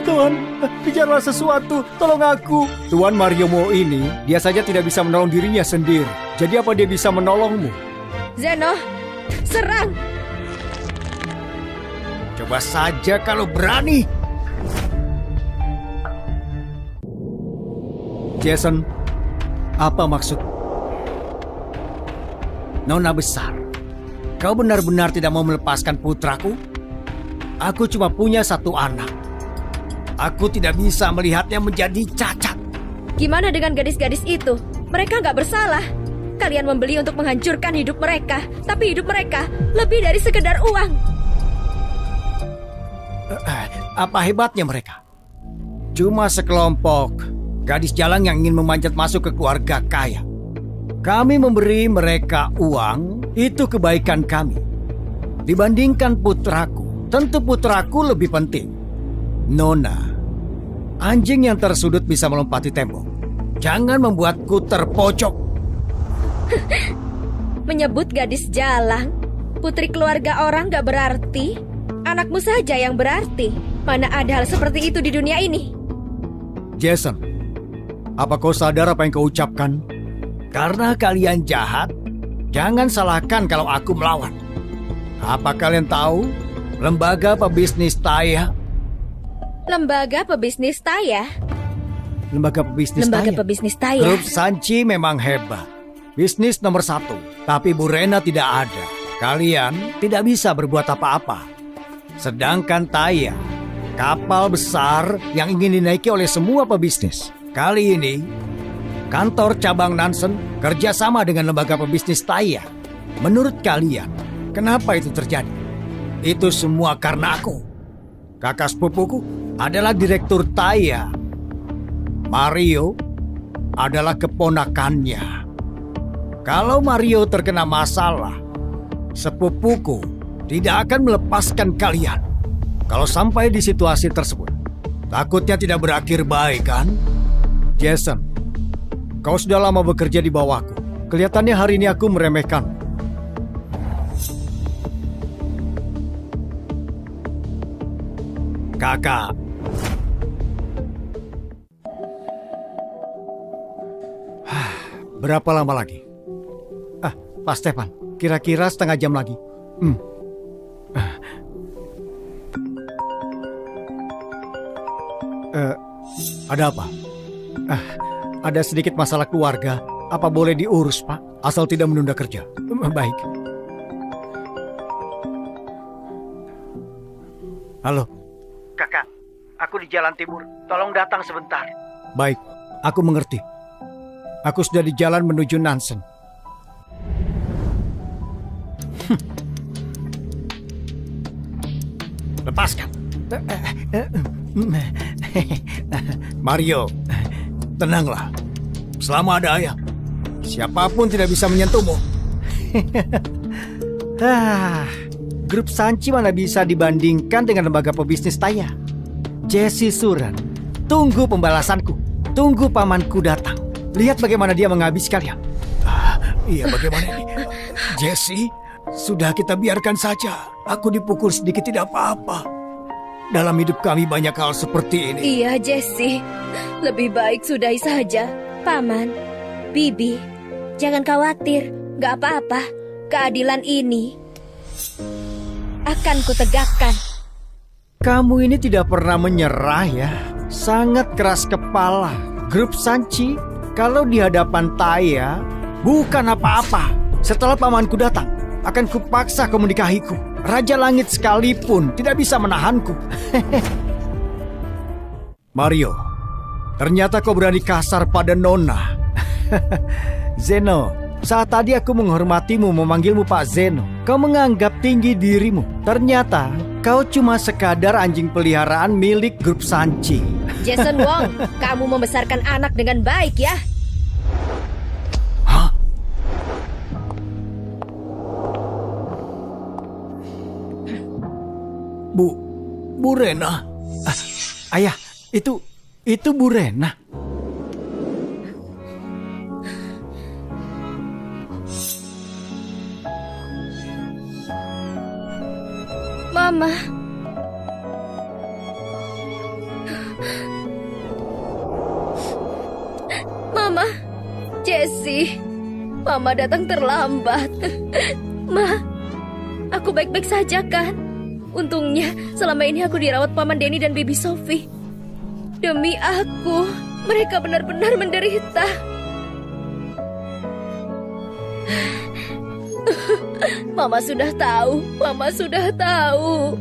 Tuhan, bicara sesuatu, tolong aku. Tuan Mariomo ini, dia saja tidak bisa menolong dirinya sendiri. Jadi apa dia bisa menolongmu? Zeno, serang. Coba saja kalau berani. Jason, apa maksud? Nona besar, kau benar-benar tidak mau melepaskan putraku? Aku cuma punya satu anak. Aku tidak bisa melihatnya menjadi cacat. Gimana dengan gadis-gadis itu? Mereka nggak bersalah. Kalian membeli untuk menghancurkan hidup mereka. Tapi hidup mereka lebih dari sekedar uang. Apa hebatnya mereka? Cuma sekelompok gadis jalan yang ingin memanjat masuk ke keluarga kaya. Kami memberi mereka uang, itu kebaikan kami. Dibandingkan putraku, tentu putraku lebih penting. Nona, anjing yang tersudut bisa melompati tembok. Jangan membuatku terpojok. Menyebut gadis jalang, putri keluarga orang gak berarti. Anakmu saja yang berarti. Mana ada hal seperti itu di dunia ini? Jason, apa kau sadar apa yang kau ucapkan? Karena kalian jahat, jangan salahkan kalau aku melawan. Apa kalian tahu lembaga pebisnis Taya? Lembaga pebisnis Taya? Lembaga pebisnis Lembaga Taya? pebisnis Taya? Grup Sanchi memang hebat. Bisnis nomor 1. Tapi Bu Rena tidak ada. Kalian tidak bisa berbuat apa-apa. Sedangkan Taya, kapal besar yang ingin dinaiki oleh semua pebisnis. Kali ini, kantor cabang Nansen kerjasama dengan lembaga pebisnis Taya. Menurut kalian, kenapa itu terjadi? Itu semua karena aku. Kakak sepupuku adalah direktur Taya. Mario adalah keponakannya. Kalau Mario terkena masalah, sepupuku tidak akan melepaskan kalian. Kalau sampai di situasi tersebut, takutnya tidak berakhir baik kan? Jason, kau sudah lama bekerja di bawahku. Kelihatannya hari ini aku meremehkan. Kakak. Berapa lama lagi? Pak Stefan, kira-kira setengah jam lagi. Ada apa? Ada sedikit masalah keluarga. Apa boleh diurus, Pak? Asal tidak menunda kerja. Baik. Halo. Kakak, aku di Jalan Timur. Tolong datang sebentar. Baik, aku mengerti. Aku sudah di jalan menuju Nansen. Lepaskan. Mario, tenanglah. Selama ada ayah, siapapun tidak bisa menyentuhmu. Grup Sanchi mana bisa dibandingkan dengan lembaga pebisnis Taya. Jesse Suren, tunggu pembalasanku. Tunggu pamanku datang. Lihat bagaimana dia menghabis kalian. Iya, bagaimana ini? Jesse, sudah kita biarkan saja. Aku dipukul sedikit tidak apa-apa. Dalam hidup kami banyak hal seperti ini. Iya, Jesse. Lebih baik sudahi saja. Paman, Bibi, jangan khawatir. Gak apa-apa. Keadilan ini akan kutegakkan. Kamu ini tidak pernah menyerah ya. Sangat keras kepala. Grup Sanchi, kalau di hadapan Taya, bukan apa-apa. Setelah pamanku datang, akan kupaksa kau menikahiku. Raja Langit sekalipun tidak bisa menahanku. Mario, ternyata kau berani kasar pada Nona. Zeno, saat tadi aku menghormatimu memanggilmu Pak Zeno. Kau menganggap tinggi dirimu. Ternyata kau cuma sekadar anjing peliharaan milik grup Sanji. Jason Wong, kamu membesarkan anak dengan baik ya. Hah? Bu Rena. Ayah, itu Bu Rena. Mama. Mama, Jessie. Mama datang terlambat. Ma, aku baik-baik saja kan? Untungnya selama ini aku dirawat Paman Denny dan Bibi Sophie. Demi aku, mereka benar-benar menderita. Mama sudah tahu, Mama sudah tahu.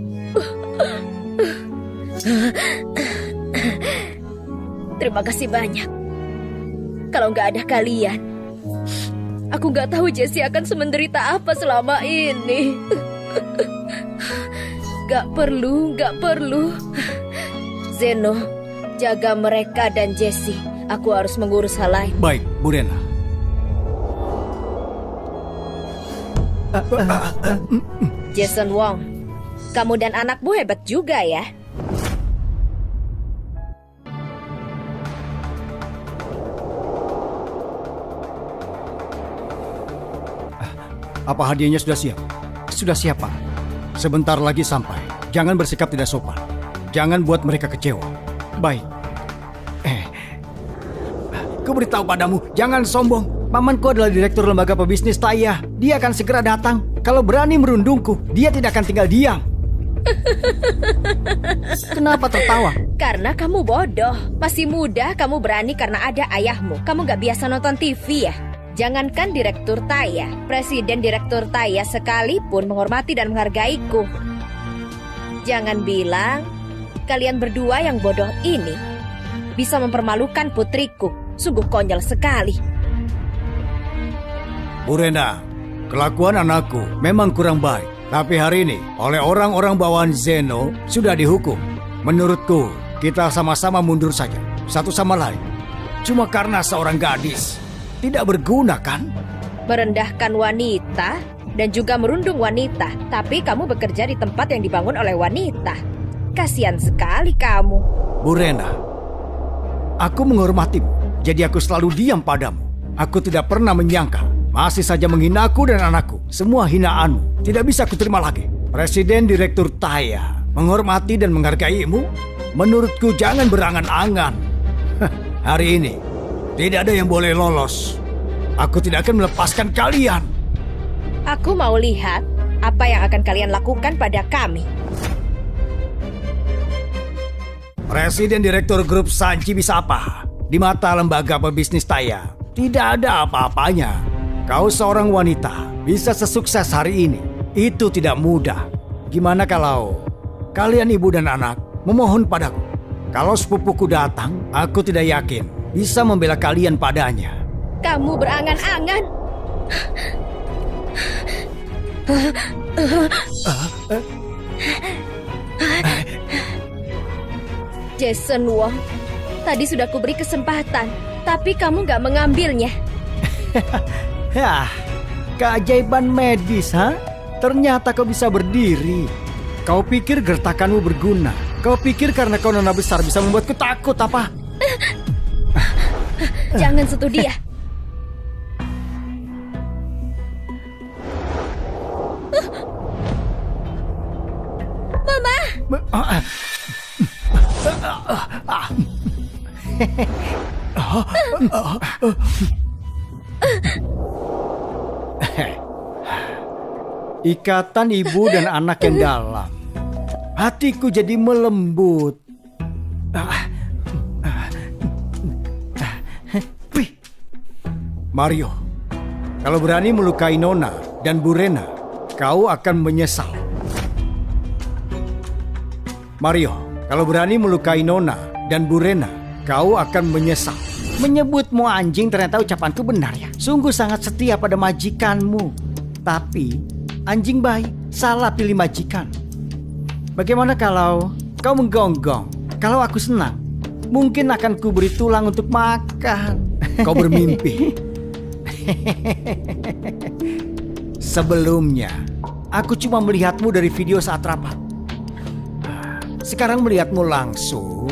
Terima kasih banyak. Kalau nggak ada kalian, aku nggak tahu Jessie akan semenderita apa selama ini. Nggak perlu. Zeno, jaga mereka dan Jessie. Aku harus mengurus hal lain. Baik, Bu Rena. Jason Wong, kamu dan anakmu hebat juga ya. Apa hadiahnya sudah siap? Sudah siap, Pak. Sebentar lagi sampai. Jangan bersikap tidak sopan. Jangan buat mereka kecewa. Baik. Ku beritahu padamu, jangan sombong. Pamanku adalah direktur lembaga pebisnis Taya. Dia akan segera datang. Kalau berani merundungku, dia tidak akan tinggal diam. Kenapa tertawa? Karena kamu bodoh. Masih muda, kamu berani karena ada ayahmu. Kamu gak biasa nonton TV ya? Jangankan direktur Taya, presiden direktur Taya sekalipun menghormati dan menghargaiku. Jangan bilang kalian berdua yang bodoh ini bisa mempermalukan putriku. Sungguh konyol sekali. Bu Rena, kelakuan anakku memang kurang baik. Tapi hari ini, oleh orang-orang bawaan Zeno, sudah dihukum. Menurutku, kita sama-sama mundur saja, satu sama lain. Cuma karena seorang gadis. Tidak berguna kan? Merendahkan wanita dan juga merundung wanita. Tapi kamu bekerja di tempat yang dibangun oleh wanita. Kasihan sekali kamu. Bu Rena, aku menghormatimu. Jadi aku selalu diam padamu. Aku tidak pernah menyangka. Masih saja menghina aku dan anakku. Semua hinaanmu tidak bisa kuterima lagi. Presiden Direktur Taya menghormati dan menghargaimu. Menurutku jangan berangan-angan. Hari ini tidak ada yang boleh lolos. Aku tidak akan melepaskan kalian. Aku mau lihat apa yang akan kalian lakukan pada kami. Presiden Direktur Grup Sanji bisa apa? Di mata lembaga pebisnis Taya tidak ada apa-apanya. Kau seorang wanita, bisa sesukses hari ini. Itu tidak mudah. Gimana kalau kalian ibu dan anak memohon padaku? Kalau sepupuku datang, aku tidak yakin bisa membela kalian padanya. Kamu berangan-angan. Jason Wong, tadi sudah kuberi kesempatan, tapi kamu gak mengambilnya. Hah, keajaiban medis, ha? Ternyata kau bisa berdiri. Kau pikir gertakanmu berguna? Kau pikir karena kau nona besar bisa membuatku takut apa? Jangan sentuh dia. Mama! Ikatan ibu dan anak yang dalam. Hatiku jadi melembut. Mario, kalau berani melukai Nona dan Bu Rena, kau akan menyesal. Mario, kalau berani melukai Nona dan Bu Rena, kau akan menyesal. Menyebutmu anjing ternyata ucapanku benar ya. Sungguh sangat setia pada majikanmu. Tapi anjing baik, salah pilih majikan. Bagaimana kalau kau menggonggong? Kalau aku senang, mungkin akan kuberi tulang untuk makan. Kau bermimpi. Sebelumnya, aku cuma melihatmu dari video saat rapat. Sekarang melihatmu langsung.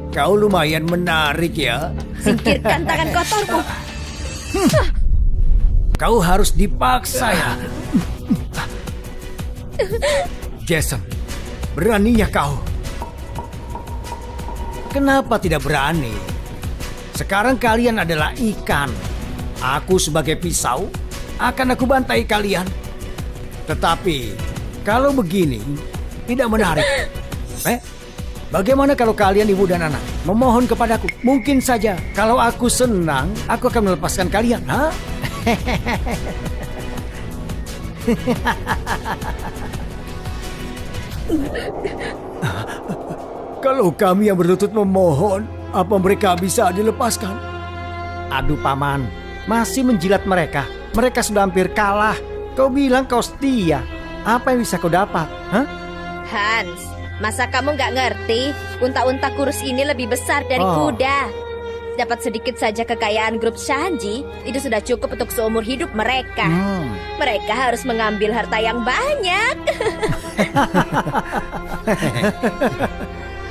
Kau lumayan menarik ya. Singkirkan tangan kotormu. Kau harus dipaksa ya. Jason, beraninya kau. Kenapa tidak berani? Sekarang kalian adalah ikan. Aku sebagai pisau akan aku bantai kalian. Tetapi kalau begini tidak menarik. Bagaimana kalau kalian ibu dan anak memohon kepadaku? Mungkin saja kalau aku senang, aku akan melepaskan kalian. Ha? Kalau kami yang berlutut memohon, apa mereka bisa dilepaskan? Aduh paman, masih menjilat mereka. Mereka sudah hampir kalah. Kau bilang kau setia. Apa yang bisa kau dapat? Hah? Hans, masa kamu nggak ngerti? Unta-unta kurus ini lebih besar dari kuda. Dapat sedikit saja kekayaan grup Shanji, itu sudah cukup untuk seumur hidup mereka. Mereka harus mengambil harta yang banyak.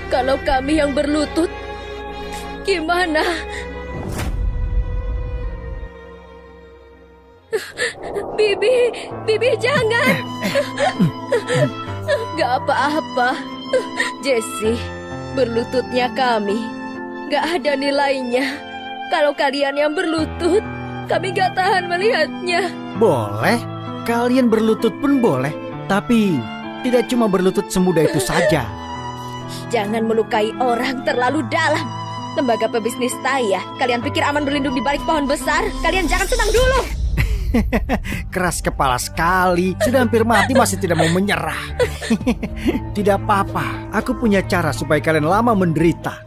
Kalau kami yang berlutut, gimana? Bibi jangan. Gak apa-apa. Jessie, berlututnya kami gak ada nilainya. Kalau kalian yang berlutut, kami gak tahan melihatnya. Boleh, kalian berlutut pun boleh. Tapi tidak cuma berlutut semudah itu saja. Jangan melukai orang terlalu dalam. Lembaga pebisnis Taya, kalian pikir aman berlindung di balik pohon besar? Kalian jangan senang dulu. Keras kepala sekali. Sudah hampir mati masih tidak mau menyerah. Tidak apa-apa, aku punya cara supaya kalian lama menderita.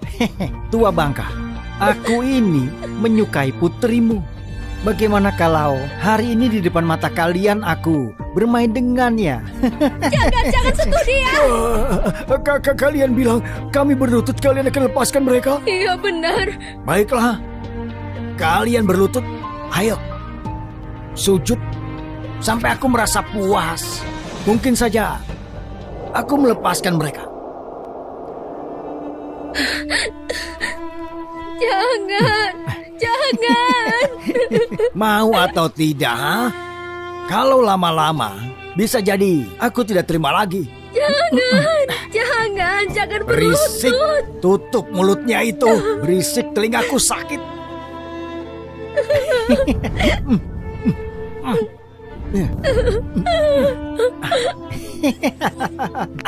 Tua bangka, aku ini menyukai putrimu. Bagaimana kalau hari ini di depan mata kalian aku bermain dengannya? Jangan sentuh dia. Kalian bilang kami berlutut, kalian akan lepaskan mereka? Iya benar. Baiklah, kalian berlutut. Ayo, sujud sampai aku merasa puas. Mungkin saja aku melepaskan mereka. Jangan. Mau atau tidak? Ha? Kalau lama-lama bisa jadi aku tidak terima lagi. Jangan Berisik, berlutut. tutup mulutnya itu. Berisik, telingaku sakit.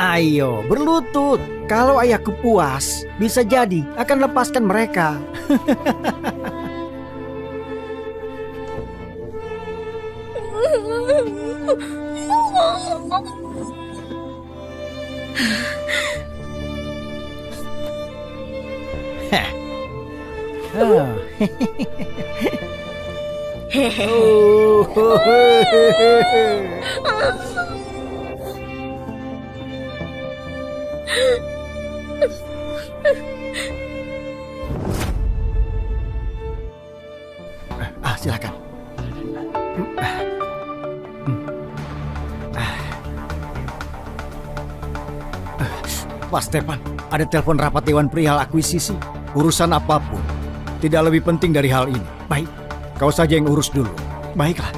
Ayo berlutut. Kalau ayahku puas, bisa jadi akan lepaskan mereka. Silakan. Pak Stepan, ada telepon rapat Dewan Perihal Akuisisi. Urusan apapun tidak lebih penting dari hal ini. Baik, kau saja yang urus dulu. Baiklah.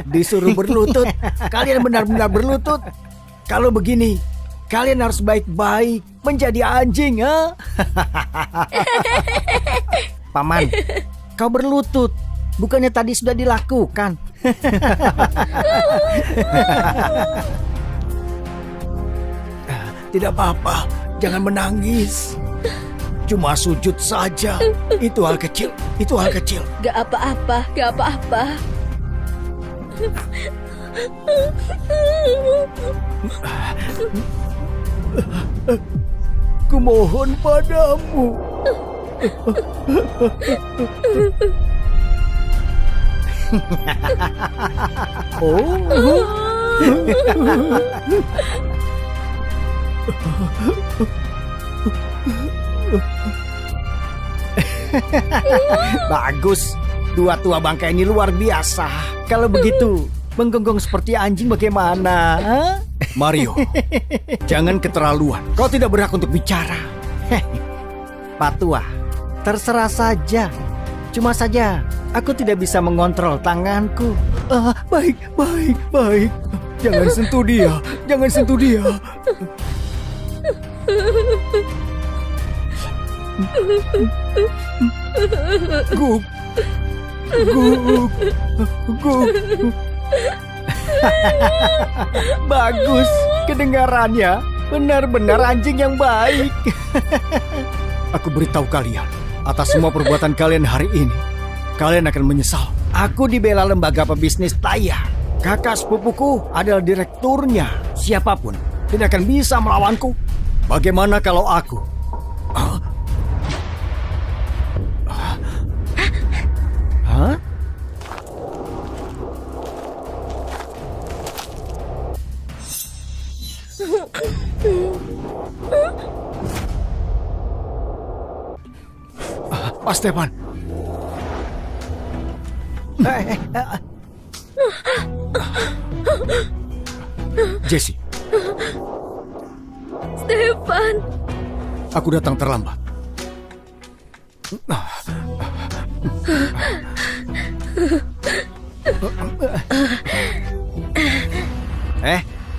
Disuruh berlutut, kalian benar-benar berlutut. Kalau begini, kalian harus baik-baik menjadi anjing, ha? Paman, kau berlutut. Bukannya tadi sudah dilakukan? Tidak apa-apa, jangan menangis. Cuma sujud saja. Itu hal kecil. Itu hal kecil. Gak apa-apa, gak apa-apa. Kumohon padamu. Oh. Bagus. Dua tua bangka ini luar biasa. Kalau begitu, menggonggong seperti anjing bagaimana? Hah? Mario, jangan keterlaluan. Kau tidak berhak untuk bicara. Pak Tua, terserah saja. Cuma saja, aku tidak bisa mengontrol tanganku. Baik. Jangan sentuh dia. Jangan sentuh dia. Guk. Bagus, kedengarannya benar-benar anjing yang baik. Aku beritahu kalian, atas semua perbuatan kalian hari ini, kalian akan menyesal. Aku dibela lembaga pebisnis Taya. Kakak sepupuku adalah direkturnya. Siapapun tidak akan bisa melawanku. Bagaimana kalau aku? Hah? Pak Stefan. Jesse. Stefan. Aku datang terlambat.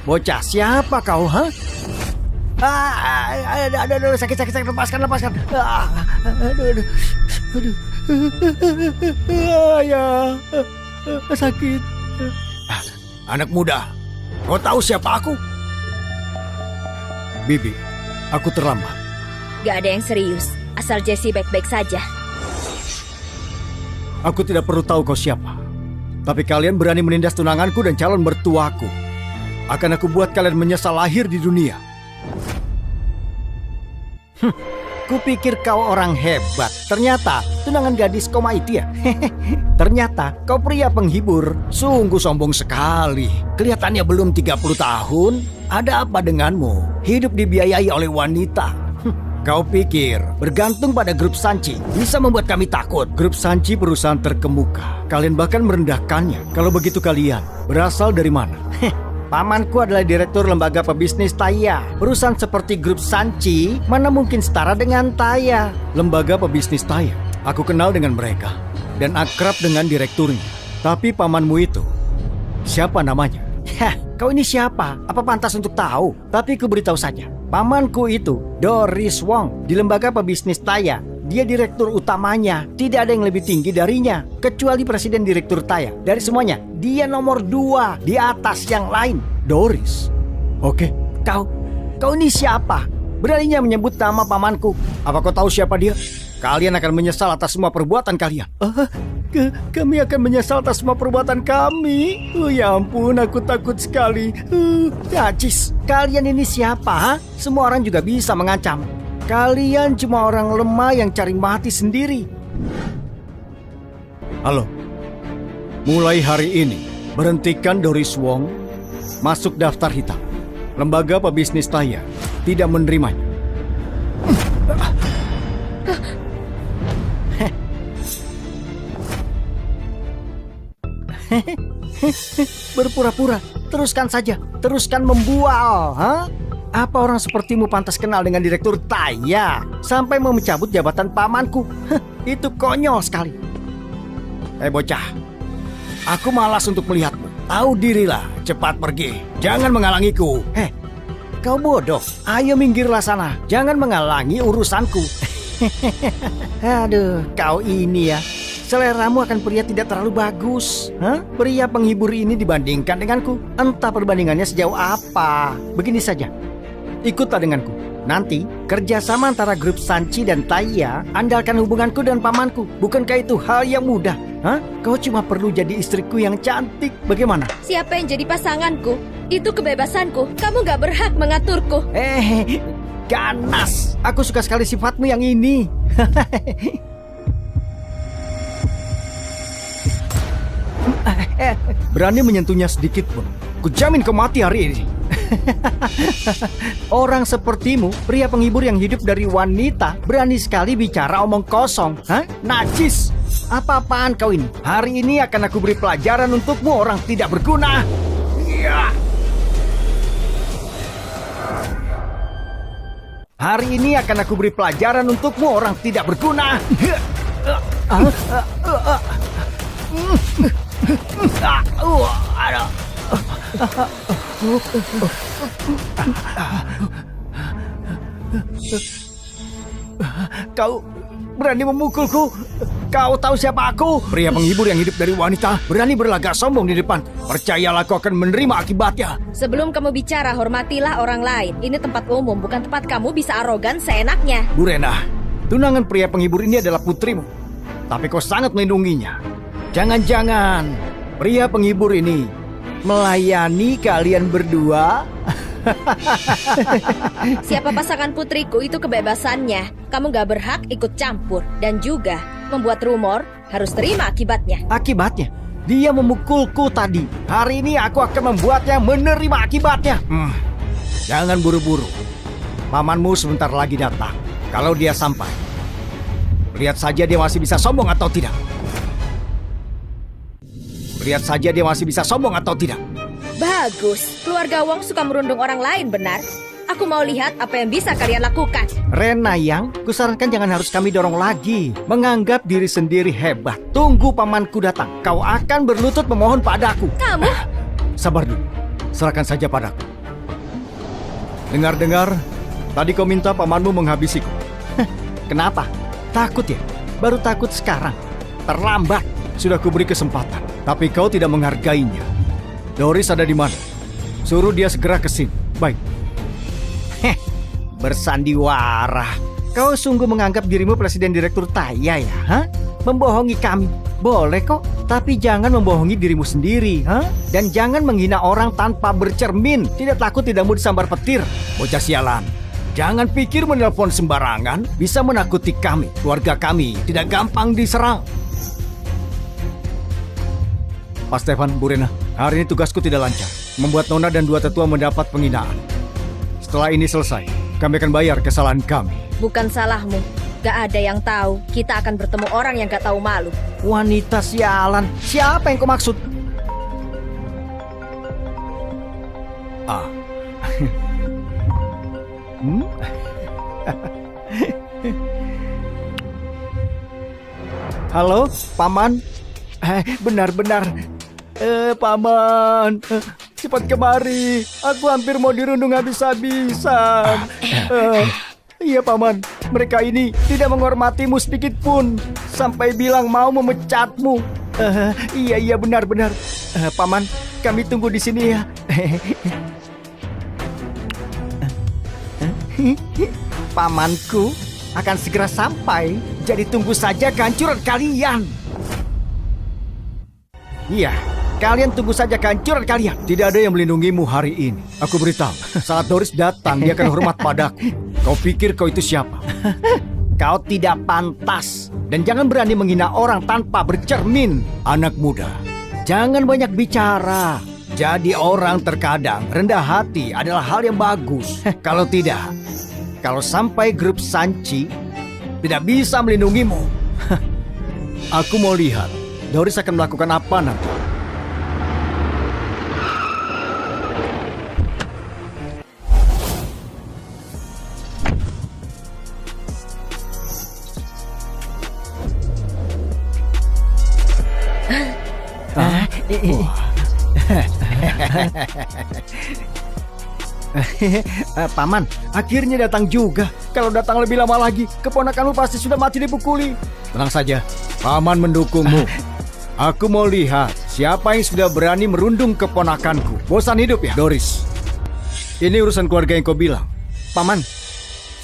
Bocah, siapa kau, ha? Aduh, sakit, lepaskan. Aduh. Ya, sakit. Anak muda, kau tahu siapa aku? Bibi, aku terlambat. Gak ada yang serius, asal Jesse baik-baik saja. Aku tidak perlu tahu kau siapa. Tapi kalian berani menindas tunanganku dan calon mertuaku. Akan aku buat kalian menyesal lahir di dunia. Kupikir kau orang hebat. Ternyata tunangan gadis koma itu ya. Ternyata kau pria penghibur. Sungguh sombong sekali. Kelihatannya belum 30 tahun. Ada apa denganmu? Hidup dibiayai oleh wanita. Kau pikir bergantung pada grup Sanchi bisa membuat kami takut? Grup Sanchi perusahaan terkemuka. Kalian bahkan merendahkannya. Kalau begitu kalian berasal dari mana? Pamanku adalah direktur lembaga pebisnis Taya. Perusahaan seperti grup Sanchi mana mungkin setara dengan Taya. Lembaga pebisnis Taya. Aku kenal dengan mereka dan akrab dengan direkturnya. Tapi pamanmu itu, siapa namanya? Kau ini siapa? Apa pantas untuk tahu? Tapi ku beritahu saja. Pamanku itu Doris Wong di lembaga pebisnis Taya. Dia direktur utamanya. Tidak ada yang lebih tinggi darinya, kecuali presiden direktur Taya. Dari semuanya, dia nomor 2 di atas yang lain. Doris? Oke. Kau ini siapa? Beraninya menyebut nama pamanku. Apa kau tahu siapa dia? Kalian akan menyesal atas semua perbuatan kalian. Kami akan menyesal atas semua perbuatan kami. Ya ampun, aku takut sekali. Najis, kalian ini siapa? Ha? Semua orang juga bisa mengancam. Kalian cuma orang lemah yang cari mati sendiri. Halo. Mulai hari ini, berhentikan Doris Wong masuk daftar hitam. Lembaga pebisnis Taya tidak menerimanya. Berpura-pura. Teruskan saja. Teruskan membual. Ha? Apa orang sepertimu pantas kenal dengan direktur Taya sampai mau mencabut jabatan pamanku? Itu konyol sekali. Bocah, aku malas untuk melihatmu. Tahu dirilah, cepat pergi. Jangan menghalangiku. Kau bodoh. Ayo minggirlah sana. Jangan menghalangi urusanku. Aduh, kau ini ya. Seleramu akan pria tidak terlalu bagus. Pria penghibur ini dibandingkan denganku. Entah perbandingannya sejauh apa. Begini saja. Ikutlah denganku. Nanti, kerjasama antara grup Sanchi dan Taiya andalkan hubunganku dan pamanku. Bukankah itu hal yang mudah? Hah? Kau cuma perlu jadi istriku yang cantik. Bagaimana? Siapa yang jadi pasanganku? Itu kebebasanku. Kamu gak berhak mengaturku. Ganas. Aku suka sekali sifatmu yang ini. Berani menyentuhnya sedikit pun, kujamin kau mati hari ini. Orang sepertimu, pria penghibur yang hidup dari wanita, berani sekali bicara omong kosong. Hah? Najis. Apa-apaan kau ini? Hari ini akan aku beri pelajaran untukmu, orang tidak berguna. Ya. Hari ini akan aku beri pelajaran untukmu, orang tidak berguna. Kau berani memukulku? Kau tahu siapa aku? Pria penghibur yang hidup dari wanita, berani berlagak sombong di depan. Percayalah, kau akan menerima akibatnya. Sebelum kamu bicara, hormatilah orang lain. Ini tempat umum, bukan tempat kamu bisa arogan seenaknya. Burena, tunangan pria penghibur ini adalah putrimu, tapi kau sangat melindunginya. Jangan-jangan pria penghibur ini melayani kalian berdua? Siapa pasangan putriku itu kebebasannya. Kamu gak berhak ikut campur. Dan juga membuat rumor harus terima akibatnya. Akibatnya? Dia memukulku tadi. Hari ini aku akan membuatnya menerima akibatnya. Jangan buru-buru. Pamanmu sebentar lagi datang. Kalau dia sampai, lihat saja dia masih bisa sombong atau tidak. Lihat saja dia masih bisa sombong atau tidak. Bagus, keluarga Wong suka merundung orang lain, benar? Aku mau lihat apa yang bisa kalian lakukan. Renayang, kusarankan jangan harus kami dorong lagi. Menganggap diri sendiri hebat. Tunggu pamanku datang. Kau akan berlutut memohon padaku. Kamu? Sabar dulu, serahkan saja padaku. Dengar-dengar, tadi kau minta pamanmu menghabisiku. Kenapa? Takut ya? Baru takut sekarang. Terlambat. Sudah kuberi kesempatan, tapi kau tidak menghargainya. Doris ada di mana? Suruh dia segera ke sini. Baik. Bersandiwara. Kau sungguh menganggap dirimu presiden direktur Taiya ya? Hah? Membohongi kami. Boleh kok, tapi jangan membohongi dirimu sendiri. Hah? Dan jangan menghina orang tanpa bercermin. Tidak takut tidak mau disambar petir. Bocah sialan. Jangan pikir menelpon sembarangan bisa menakuti kami. Keluarga kami tidak gampang diserang. Pak Stefan, Bu Rena, hari ini tugasku tidak lancar. Membuat Nona dan dua tetua mendapat penghinaan. Setelah ini selesai, kami akan bayar kesalahan kami. Bukan salahmu. Gak ada yang tahu. Kita akan bertemu orang yang gak tahu malu. Wanita sialan. Siapa yang kau maksud? Halo, Paman. Benar-benar. Paman, cepat kemari. Aku hampir mau dirundung habis-habisan. Iya, Paman. Mereka ini tidak menghormatimu sedikit pun. Sampai bilang mau memecatmu. Iya, benar-benar. Paman, kami tunggu di sini ya. Pamanku akan segera sampai. Jadi tunggu saja kehancuran kalian. Iya, kalian tunggu saja kehancuran kalian. Tidak ada yang melindungimu hari ini. Aku beritahu, saat Doris datang, dia akan hormat padaku. Kau pikir kau itu siapa? Kau tidak pantas. Dan jangan berani menghina orang tanpa bercermin. Anak muda, jangan banyak bicara. Jadi orang terkadang rendah hati adalah hal yang bagus. Kalau tidak, kalau sampai grup Sanchi tidak bisa melindungimu, aku mau lihat Doris akan melakukan apa nanti. Paman, akhirnya datang juga. Kalau datang lebih lama lagi, keponakanmu pasti sudah mati dipukuli. Tenang saja, Paman mendukungmu. Aku mau lihat siapa yang sudah berani merundung keponakanku. Bosan hidup ya, Doris? Ini urusan keluarga yang kau bilang. Paman,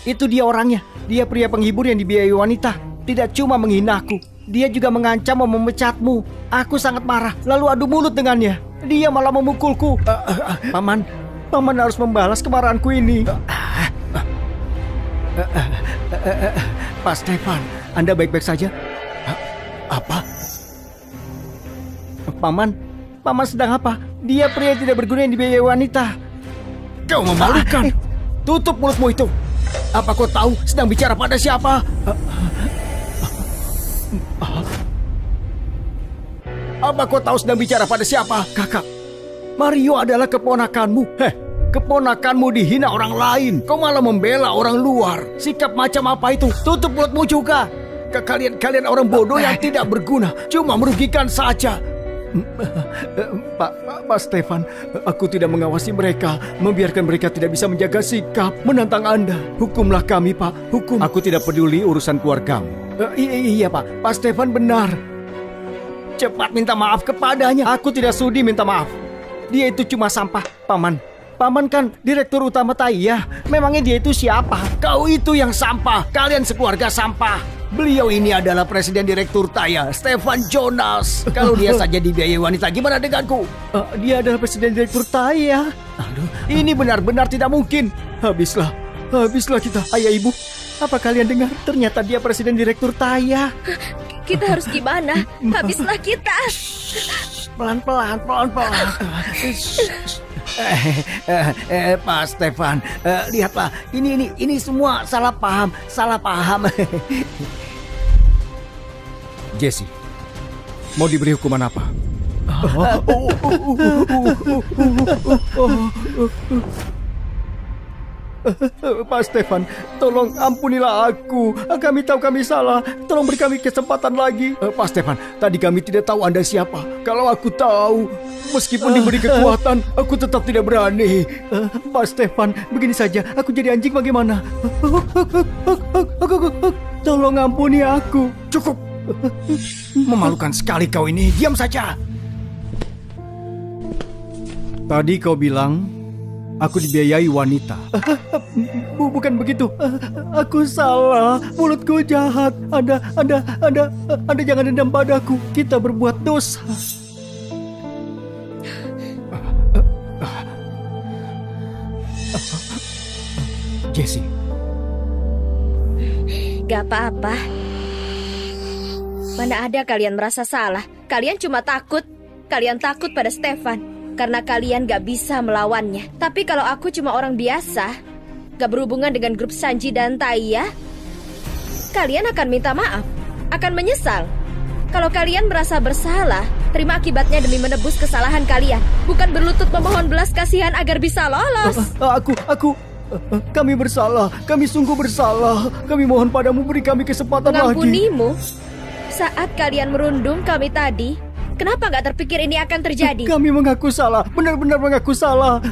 Itu dia orangnya. Dia pria penghibur yang dibiayai wanita. Tidak cuma menghinaku, dia juga mengancam mau memecatmu. Aku sangat marah, lalu adu mulut dengannya. Dia malah memukulku. Paman harus membalas kemarahanku ini. Pak Stefan, Anda baik-baik saja? Apa? Paman sedang apa? Dia pria yang tidak berguna yang dibiayai wanita. Kau memalukan. Tutup mulutmu itu. Apa kau tahu sedang bicara pada siapa? Apa kau tahu sedang bicara pada siapa? Kakak, Mario adalah keponakanmu. Keponakanmu dihina orang lain. Kau malah membela orang luar. Sikap macam apa itu? Tutup mulutmu juga. Kalian orang bodoh yang tidak berguna. Cuma merugikan saja. Pak Stefan, aku tidak mengawasi mereka, membiarkan mereka tidak bisa menjaga sikap, menantang Anda. Hukumlah kami, Pak. Hukum. Aku tidak peduli urusan keluargamu. Iya, Pak Stefan benar. Cepat minta maaf kepadanya. Aku tidak sudi minta maaf. Dia itu cuma sampah, Paman. Paman kan direktur utama Taiya. Memangnya dia itu siapa? Kau itu yang sampah. Kalian sekeluarga sampah. Beliau ini adalah presiden direktur Taiya, Stefan Jonas. Kalau dia saja dibiayai wanita, gimana denganku? Dia adalah presiden direktur Taiya. Aduh, ini benar-benar tidak mungkin. Habislah kita. Ayah ibu, apa kalian dengar? Ternyata dia presiden direktur Taiya. Kita harus gimana? Habislah kita. Pelan-pelan. Pak Stefan, lihatlah, ini semua salah paham. Jesse, mau diberi hukuman apa? Pak Stefan, tolong ampunilah aku. Kami tahu kami salah. Tolong beri kami kesempatan lagi. Pak Stefan, tadi kami tidak tahu Anda siapa. Kalau aku tahu, meskipun diberi kekuatan, aku tetap tidak berani. Pak Stefan, begini saja. Aku jadi anjing bagaimana? Tolong ampuni aku. Cukup. Memalukan sekali kau ini. Diam saja. Tadi kau bilang aku dibiayai wanita. Bukan begitu. Aku salah. Mulutku jahat. Anda jangan dendam padaku. Kita berbuat dosa. Jesse. Gak apa-apa. Mana ada kalian merasa salah. Kalian cuma takut. Kalian takut pada Stefan karena kalian gak bisa melawannya. Tapi kalau aku cuma orang biasa, gak berhubungan dengan grup Sanji dan Taiya, kalian akan minta maaf, akan menyesal. Kalau kalian merasa bersalah, terima akibatnya demi menebus kesalahan kalian, bukan berlutut memohon belas kasihan agar bisa lolos. Kami bersalah. Kami sungguh bersalah. Kami mohon padamu, beri kami kesempatan lagi. Mengampunimu? Saat kalian merundung kami tadi, kenapa gak terpikir ini akan terjadi? Kami mengaku salah, benar-benar mengaku salah.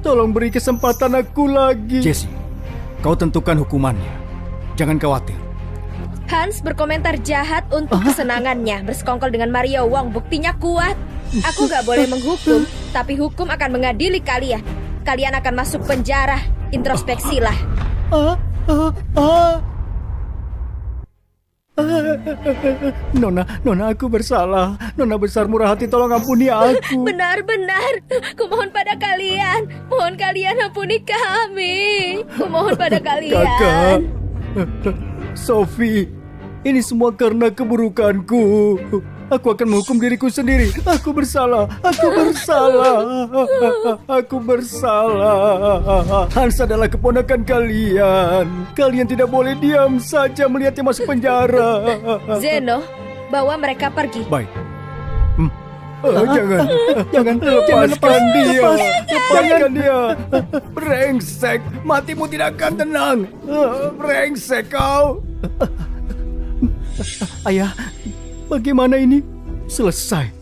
Tolong beri kesempatan aku lagi. Jesse, kau tentukan hukumannya. Jangan khawatir. Hans berkomentar jahat untuk kesenangannya. Bersekongkol dengan Mario Wong, buktinya kuat. Aku gak boleh menghukum, tapi hukum akan mengadili kalian. Kalian akan masuk penjara. Introspeksilah. Nona, aku bersalah. Nona besar murah hati, tolong ampuni aku. Benar. Kumohon pada kalian. Mohon kalian ampuni kami. Kumohon pada kalian. Kakak, Sophie, ini semua karena keburukanku. Aku akan menghukum diriku sendiri. Aku bersalah. Hans adalah keponakan kalian. Kalian tidak boleh diam saja melihatnya masuk penjara. Zeno, bawa mereka pergi. Baik. Jangan lepaskan dia. Lepaskan dia. Brengsek, matimu tidak akan tenang. Brengsek kau. Ayah, bagaimana ini? Selesai.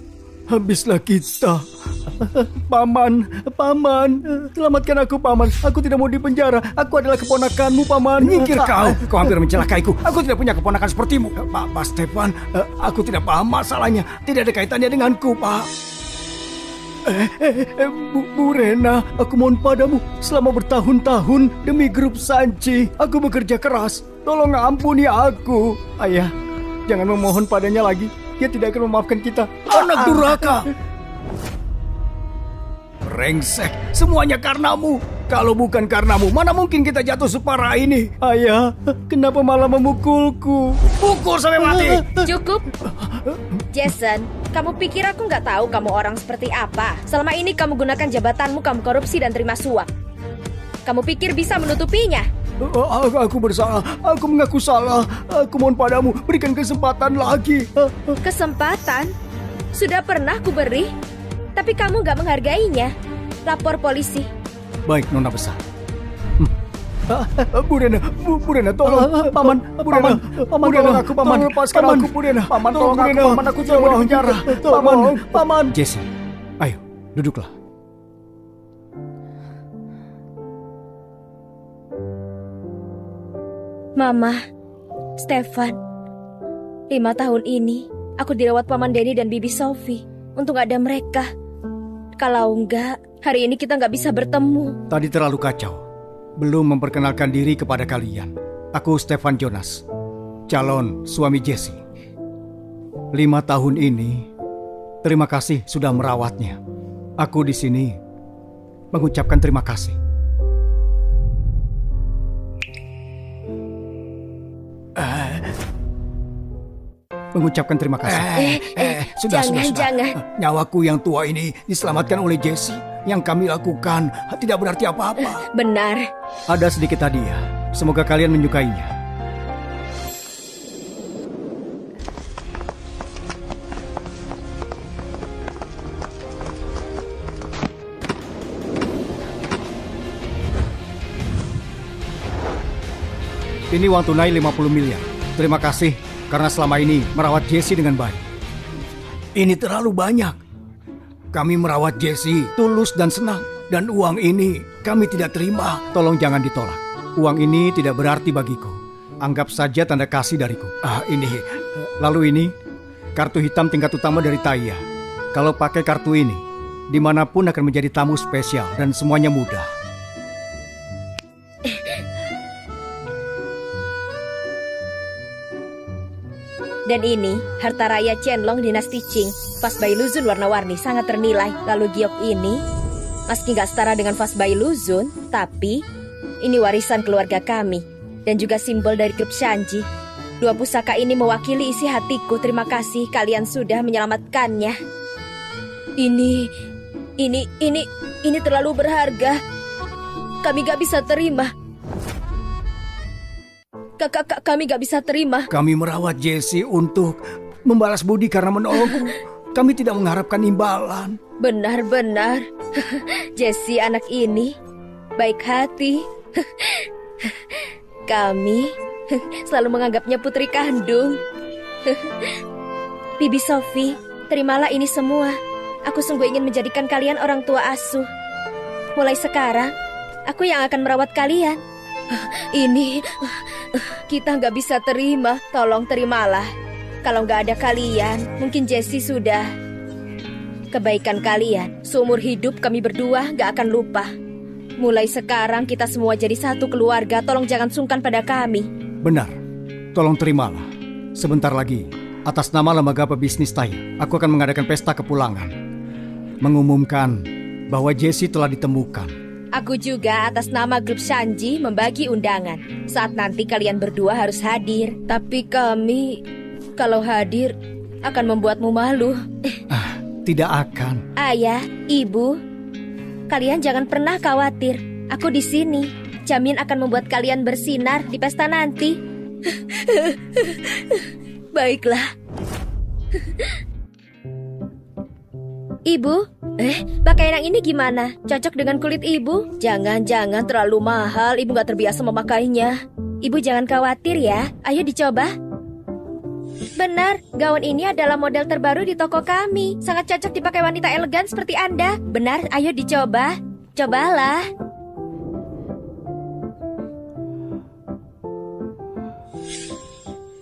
Habislah kita. Paman, selamatkan aku, Paman. Aku tidak mau dipenjara. Aku adalah keponakanmu, Paman. Nyingkir kau. Kau hampir mencelakaiku. Aku tidak punya keponakan sepertimu. Pak Stefan, aku tidak paham masalahnya. Tidak ada kaitannya denganku, Pak. Bu Rena, aku mohon padamu, selama bertahun-tahun demi grup Sanji, aku bekerja keras. Tolong ampuni aku. Ayah, jangan memohon padanya lagi. Dia tidak akan memaafkan kita. Anak durhaka! Brengsek, semuanya karenamu. Kalau bukan karenamu, mana mungkin kita jatuh separah ini? Ayah, kenapa malah memukulku? Pukul sampai mati! Cukup. Jason, kamu pikir aku nggak tahu kamu orang seperti apa? Selama ini kamu gunakan jabatanmu, kamu korupsi dan terima suap. Kamu pikir bisa menutupinya? Aku bersalah, aku mengaku salah. Aku mohon padamu, berikan kesempatan lagi. Kesempatan? Sudah pernah ku beri, tapi kamu nggak menghargainya. Lapor polisi. Baik, Nona Besar. Bu Rena, tolong. Paman, Bu Rena, Paman, tolong aku, Paman. Tolong lepaskan Paman. aku, Bu Rena. Paman, Tolong tolong aku, Paman. Aku tidak mau di penjara. Paman. Jesse, ayo, duduklah. Mama, Stefan, 5 tahun ini aku dirawat Paman Denny dan Bibi Sophie. Untung ada mereka. Kalau enggak, hari ini kita nggak bisa bertemu. Tadi terlalu kacau. Belum memperkenalkan diri kepada kalian. Aku Stefan Jonas, calon suami Jesse. 5 tahun ini, terima kasih sudah merawatnya. Aku di sini mengucapkan terima kasih. Mengucapkan terima kasih. Sudah. Jangan. Nyawaku yang tua ini diselamatkan oleh Jesse. Yang kami lakukan tidak berarti apa-apa. Benar. Ada sedikit hadiah. Semoga kalian menyukainya. Ini uang tunai 50 miliar. Terima kasih karena selama ini merawat Jesse dengan baik. Ini terlalu banyak. Kami merawat Jesse tulus dan senang. Dan uang ini kami tidak terima. Tolong jangan ditolak. Uang ini tidak berarti bagiku. Anggap saja tanda kasih dariku. Ini. Lalu ini, kartu hitam tingkat utama dari Taya. Kalau pakai kartu ini, dimanapun akan menjadi tamu spesial dan semuanya mudah. Dan ini, harta raya Qianlong dinasti Qing. Vas Bailuzun warna-warni sangat ternilai. Lalu giok ini, meski nggak setara dengan Vas Bailuzun, tapi ini warisan keluarga kami. Dan juga simbol dari grup Shanji. 2 pusaka ini mewakili isi hatiku. Terima kasih kalian sudah menyelamatkannya. Ini terlalu berharga. Kami gak bisa terima. Kami gak bisa terima. Kami merawat Jesse untuk membalas budi karena menolongku. Kami tidak mengharapkan imbalan. Benar-benar. Jesse anak ini baik hati. Kami selalu menganggapnya putri kandung. Bibi Sophie, terimalah ini semua. Aku sungguh ingin menjadikan kalian orang tua asuh. Mulai sekarang, aku yang akan merawat kalian. Ini kita nggak bisa terima. Tolong terimalah. Kalau nggak ada kalian, mungkin Jesse sudah. Kebaikan kalian seumur hidup kami berdua nggak akan lupa. Mulai sekarang kita semua jadi satu keluarga. Tolong jangan sungkan pada kami. Benar. Tolong terimalah. Sebentar lagi, atas nama lembaga pebisnis Taya, aku akan mengadakan pesta kepulangan. Mengumumkan bahwa Jesse telah ditemukan. Aku juga atas nama grup Shanji membagi undangan. Saat nanti kalian berdua harus hadir. Tapi kami, kalau hadir, akan membuatmu malu. Tidak akan. Ayah, ibu, kalian jangan pernah khawatir. Aku di sini. Jamin akan membuat kalian bersinar di pesta nanti. Baiklah. Ibu, pakaian yang ini gimana? Cocok dengan kulit ibu? Jangan-jangan terlalu mahal, ibu gak terbiasa memakainya. Ibu jangan khawatir ya, ayo dicoba. Benar, gaun ini adalah model terbaru di toko kami. Sangat cocok dipakai wanita elegan seperti Anda. Benar, ayo dicoba. Cobalah.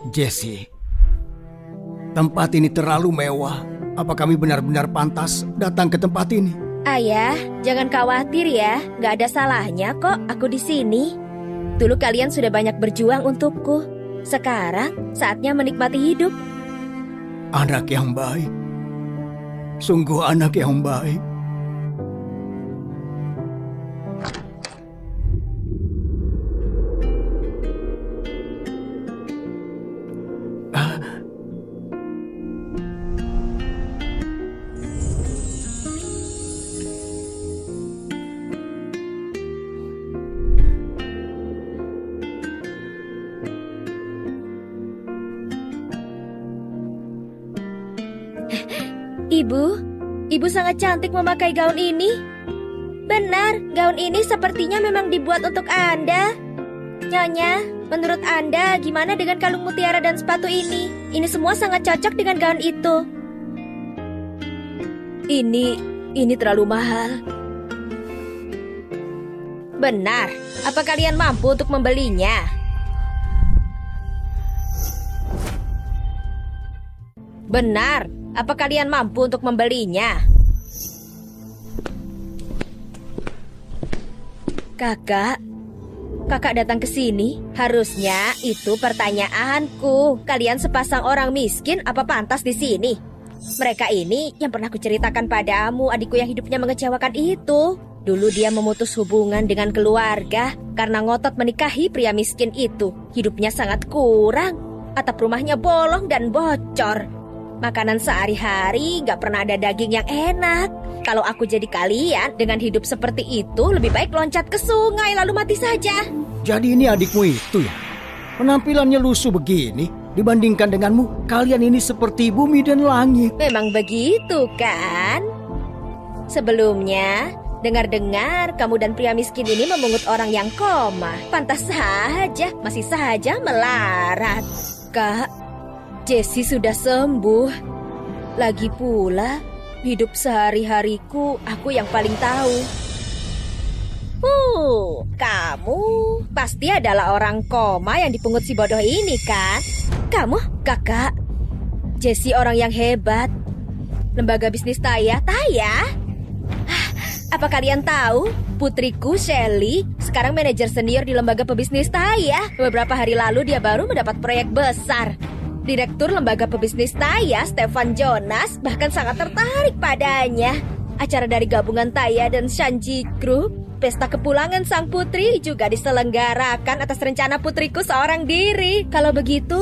Jesse, tempat ini terlalu mewah. Apa kami benar-benar pantas datang ke tempat ini? Ayah, jangan khawatir ya. Nggak ada salahnya kok aku di sini. Dulu kalian sudah banyak berjuang untukku. Sekarang saatnya menikmati hidup. Anak yang baik. Sungguh anak yang baik. Ibu sangat cantik memakai gaun ini. Benar, gaun ini sepertinya memang dibuat untuk Anda. Nyonya, menurut Anda gimana dengan kalung mutiara dan sepatu ini? Ini semua sangat cocok dengan gaun itu. Ini terlalu mahal. Benar, apa kalian mampu untuk membelinya? Benar, apa kalian mampu untuk membelinya? Kakak datang ke sini. Harusnya itu pertanyaanku. Kalian sepasang orang miskin, apa pantas di sini? Mereka ini yang pernah kuceritakan padamu, adikku yang hidupnya mengecewakan itu. Dulu dia memutus hubungan dengan keluarga karena ngotot menikahi pria miskin itu. Hidupnya sangat kurang. Atap rumahnya bolong dan bocor. Makanan sehari-hari gak pernah ada daging yang enak. Kalau aku jadi kalian, dengan hidup seperti itu, lebih baik loncat ke sungai lalu mati saja. Jadi ini adikmu itu ya? Penampilannya lusuh begini. Dibandingkan denganmu, kalian ini seperti bumi dan langit. Memang begitu kan? Sebelumnya, dengar-dengar kamu dan pria miskin ini memungut orang yang koma. Pantas saja, masih saja melarat. Kak, Jessie sudah sembuh. Lagi pula, hidup sehari-hariku aku yang paling tahu. Kamu pasti adalah orang koma yang dipungut si bodoh ini kan? Kamu, kakak, Jessie orang yang hebat. Lembaga bisnis Taya? Apa kalian tahu? Putriku Shelly sekarang manajer senior di lembaga pebisnis Taya. Beberapa hari lalu dia baru mendapat proyek besar. Direktur lembaga pebisnis Taya, Stefan Jonas, bahkan sangat tertarik padanya. Acara dari gabungan Taya dan Shanji Group, pesta kepulangan sang putri juga diselenggarakan atas rencana putriku seorang diri. Kalau begitu,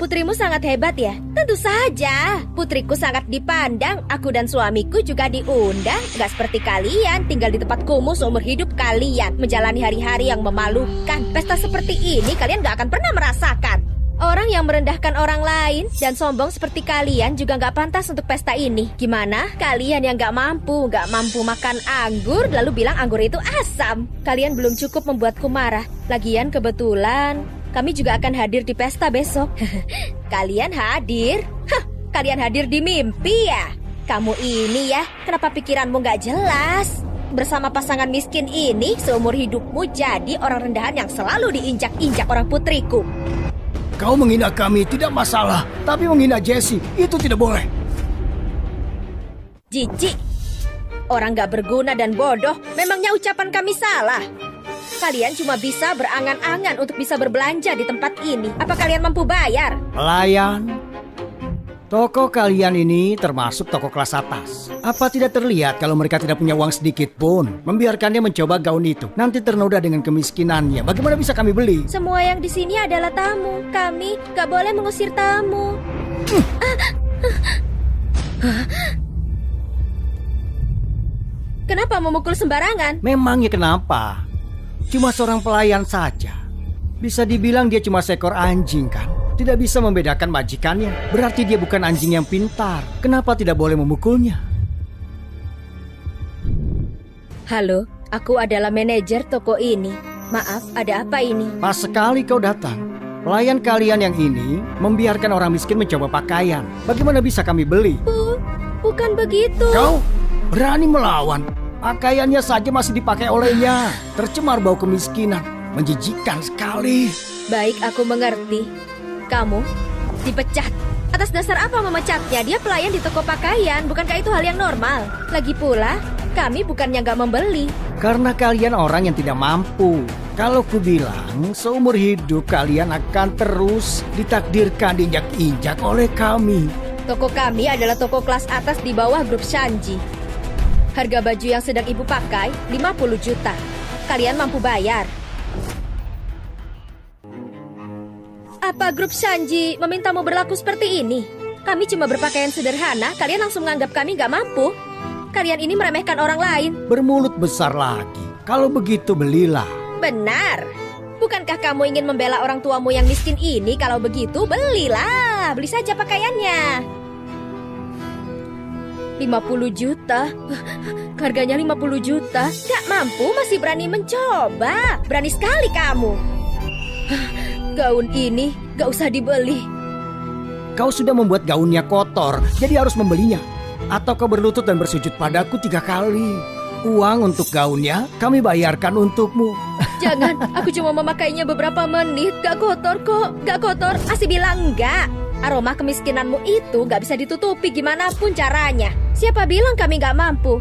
putrimu sangat hebat ya? Tentu saja. Putriku sangat dipandang. Aku dan suamiku juga diundang. Gak seperti kalian, tinggal di tempat kumuh seumur hidup kalian. Menjalani hari-hari yang memalukan. Pesta seperti ini kalian gak akan pernah merasakan. Orang yang merendahkan orang lain dan sombong seperti kalian juga gak pantas untuk pesta ini. Gimana? Kalian yang gak mampu makan anggur lalu bilang anggur itu asam. Kalian belum cukup membuatku marah. Lagian kebetulan kami juga akan hadir di pesta besok. Kalian hadir? Kalian hadir di mimpi ya? Kamu ini ya, kenapa pikiranmu gak jelas? Bersama pasangan miskin ini, seumur hidupmu jadi orang rendahan yang selalu diinjak-injak orang putriku. Kau menghina kami tidak masalah, tapi menghina Jessie itu tidak boleh. Jijik. Orang gak berguna dan bodoh. Memangnya ucapan kami salah? Kalian cuma bisa berangan-angan untuk bisa berbelanja di tempat ini. Apa kalian mampu bayar? Pelayan, toko kalian ini termasuk toko kelas atas. Apa tidak terlihat kalau mereka tidak punya uang sedikit pun? Membiarkannya mencoba gaun itu, nanti ternoda dengan kemiskinannya. Bagaimana bisa kami beli? Semua yang di sini adalah tamu. Kami gak boleh mengusir tamu. Kenapa memukul sembarangan? Memangnya kenapa? Cuma seorang pelayan saja. Bisa dibilang dia cuma seekor anjing kan? Tidak bisa membedakan majikannya. Berarti dia bukan anjing yang pintar. Kenapa tidak boleh memukulnya? Halo, aku adalah manajer toko ini. Maaf, ada apa ini? Pas sekali kau datang. Pelayan kalian yang ini membiarkan orang miskin mencoba pakaian. Bagaimana bisa kami beli? Bukan begitu. Kau berani melawan. Pakaiannya saja masih dipakai olehnya. Tercemar bau kemiskinan. Menjijikkan sekali. Baik, aku mengerti. Kamu dipecat. Atas dasar apa memecatnya? Dia pelayan di toko pakaian. Bukankah itu hal yang normal? Lagi pula, kami bukannya nggak membeli. Karena kalian orang yang tidak mampu. Kalau ku bilang, seumur hidup kalian akan terus ditakdirkan diinjak-injak oleh kami. Toko kami adalah toko kelas atas di bawah grup Shanji. Harga baju yang sedang ibu pakai 50 juta. Kalian mampu bayar? Apa grup Shanji memintamu berlaku seperti ini? Kami cuma berpakaian sederhana, kalian langsung menganggap kami nggak mampu. Kalian ini meremehkan orang lain. Bermulut besar lagi. Kalau begitu belilah. Benar. Bukankah kamu ingin membela orang tuamu yang miskin ini? Kalau begitu belilah. Beli saja pakaiannya. 50 juta. Harganya 50 juta. Gak mampu masih berani mencoba. Berani sekali kamu. Gaun ini gak usah dibeli. Kau sudah membuat gaunnya kotor, jadi harus membelinya. Atau kau berlutut dan bersujud padaku 3 kali. Uang untuk gaunnya kami bayarkan untukmu. Jangan, aku cuma memakainya beberapa menit. Gak kotor kok, gak kotor. Asih bilang enggak. Aroma kemiskinanmu itu gak bisa ditutupi gimana pun caranya. Siapa bilang kami gak mampu?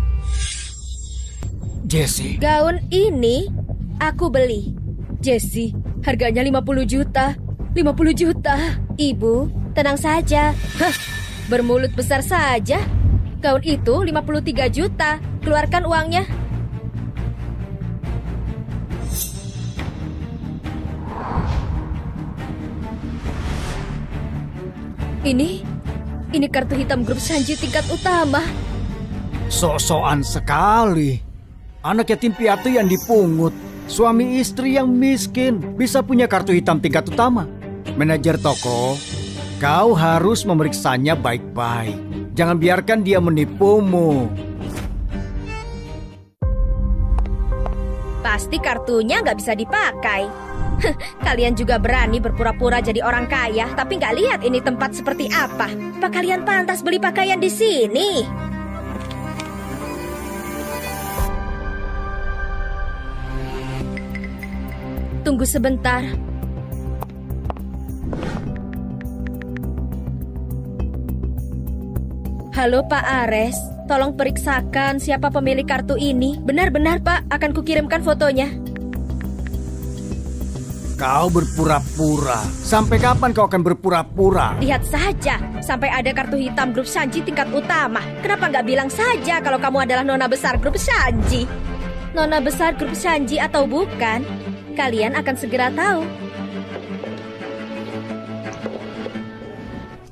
Jessie. Gaun ini aku beli. Jessie, harganya 50 juta. 50 juta. Ibu, tenang saja. Hah, bermulut besar saja. Gaun itu 53 juta. Keluarkan uangnya. Ini kartu hitam grup Shanji tingkat utama. Sok-sokan sekali. Anak yatim piatu yang dipungut. Suami istri yang miskin bisa punya kartu hitam tingkat utama. Manajer toko, kau harus memeriksanya baik-baik. Jangan biarkan dia menipumu. Pasti kartunya nggak bisa dipakai. Kalian juga berani berpura-pura jadi orang kaya, tapi nggak lihat ini tempat seperti apa. Apa kalian pantas beli pakaian di sini? Tunggu sebentar. Halo Pak Ares, tolong periksakan siapa pemilik kartu ini. Benar-benar Pak, akan kukirimkan fotonya. Kau berpura-pura. Sampai kapan kau akan berpura-pura? Lihat saja, sampai ada kartu hitam grup Shanji tingkat utama. Kenapa nggak bilang saja kalau kamu adalah nona besar grup Shanji? Nona besar grup Shanji atau bukan, kalian akan segera tahu.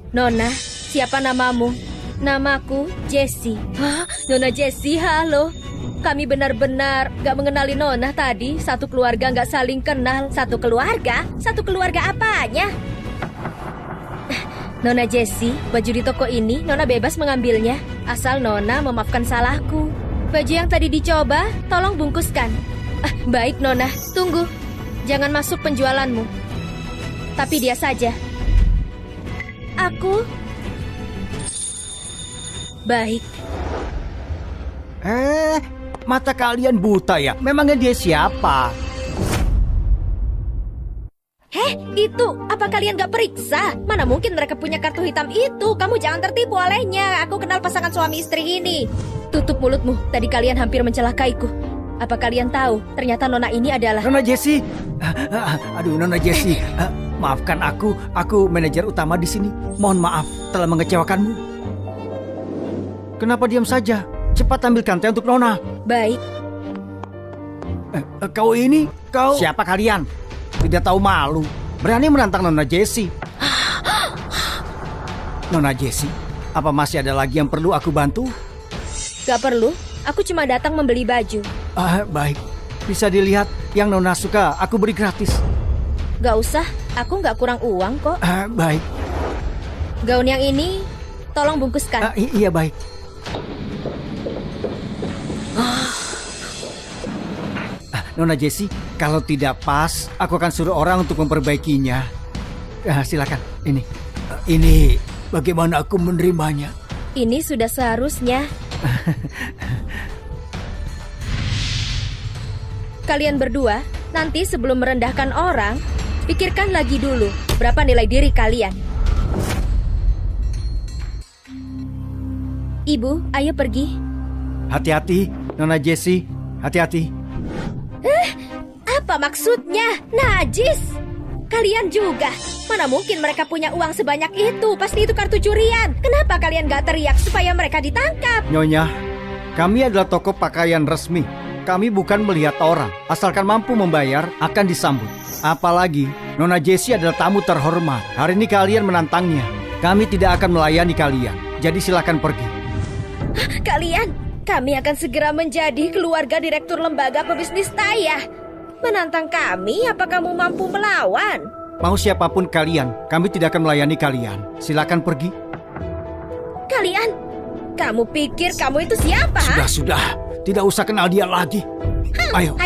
Nona, siapa namamu? Namaku Jessie. Hah, Nona Jessie, halo. Kami benar-benar gak mengenali Nona tadi. Satu keluarga gak saling kenal. Satu keluarga? Satu keluarga apanya? Nona Jessie, baju di toko ini Nona bebas mengambilnya. Asal Nona memaafkan salahku. Baju yang tadi dicoba, tolong bungkuskan. Baik Nona, tunggu. Jangan masuk penjualanmu. Tapi dia saja. Aku... Baik. Mata kalian buta ya? Memangnya dia siapa? Itu, apa kalian gak periksa? Mana mungkin mereka punya kartu hitam itu? Kamu jangan tertipu olehnya. Aku kenal pasangan suami istri ini. Tutup mulutmu, tadi kalian hampir mencelakaiku. Apa kalian tahu, ternyata Nona ini adalah... Nona Jessie. Aduh, Nona Jessie. Maafkan aku manajer utama di sini. Mohon maaf telah mengecewakanmu. Kenapa diam saja? Cepat ambilkan teh untuk Nona. Baik. Kau... Siapa kalian? Tidak tahu malu. Berani menantang Nona Jessie. Nona Jessie, apa masih ada lagi yang perlu aku bantu? Gak perlu. Aku cuma datang membeli baju. Baik. Bisa dilihat yang Nona suka aku beri gratis. Gak usah. Aku gak kurang uang kok. Baik. Gaun yang ini tolong bungkuskan. Iya baik. Nona Jessie, kalau tidak pas, aku akan suruh orang untuk memperbaikinya. Silakan, ini bagaimana aku menerimanya? Ini sudah seharusnya. Kalian berdua, nanti sebelum merendahkan orang, pikirkan lagi dulu berapa nilai diri kalian. Ibu, ayo pergi. Hati-hati, Nona Jessie. Hati-hati. Apa maksudnya? Najis! Kalian juga. Mana mungkin mereka punya uang sebanyak itu? Pasti itu kartu curian. Kenapa kalian gak teriak supaya mereka ditangkap? Nyonya, kami adalah toko pakaian resmi. Kami bukan melihat orang. Asalkan mampu membayar, akan disambut. Apalagi, Nona Jessie adalah tamu terhormat. Hari ini kalian menantangnya. Kami tidak akan melayani kalian. Jadi silakan pergi. Kami akan segera menjadi keluarga direktur lembaga pebisnis Taya. Menantang kami, apa kamu mampu melawan? Mau siapapun kalian, kami tidak akan melayani kalian. Silakan pergi. Kamu pikir kamu itu siapa? Sudah. Tidak usah kenal dia lagi. Ayo.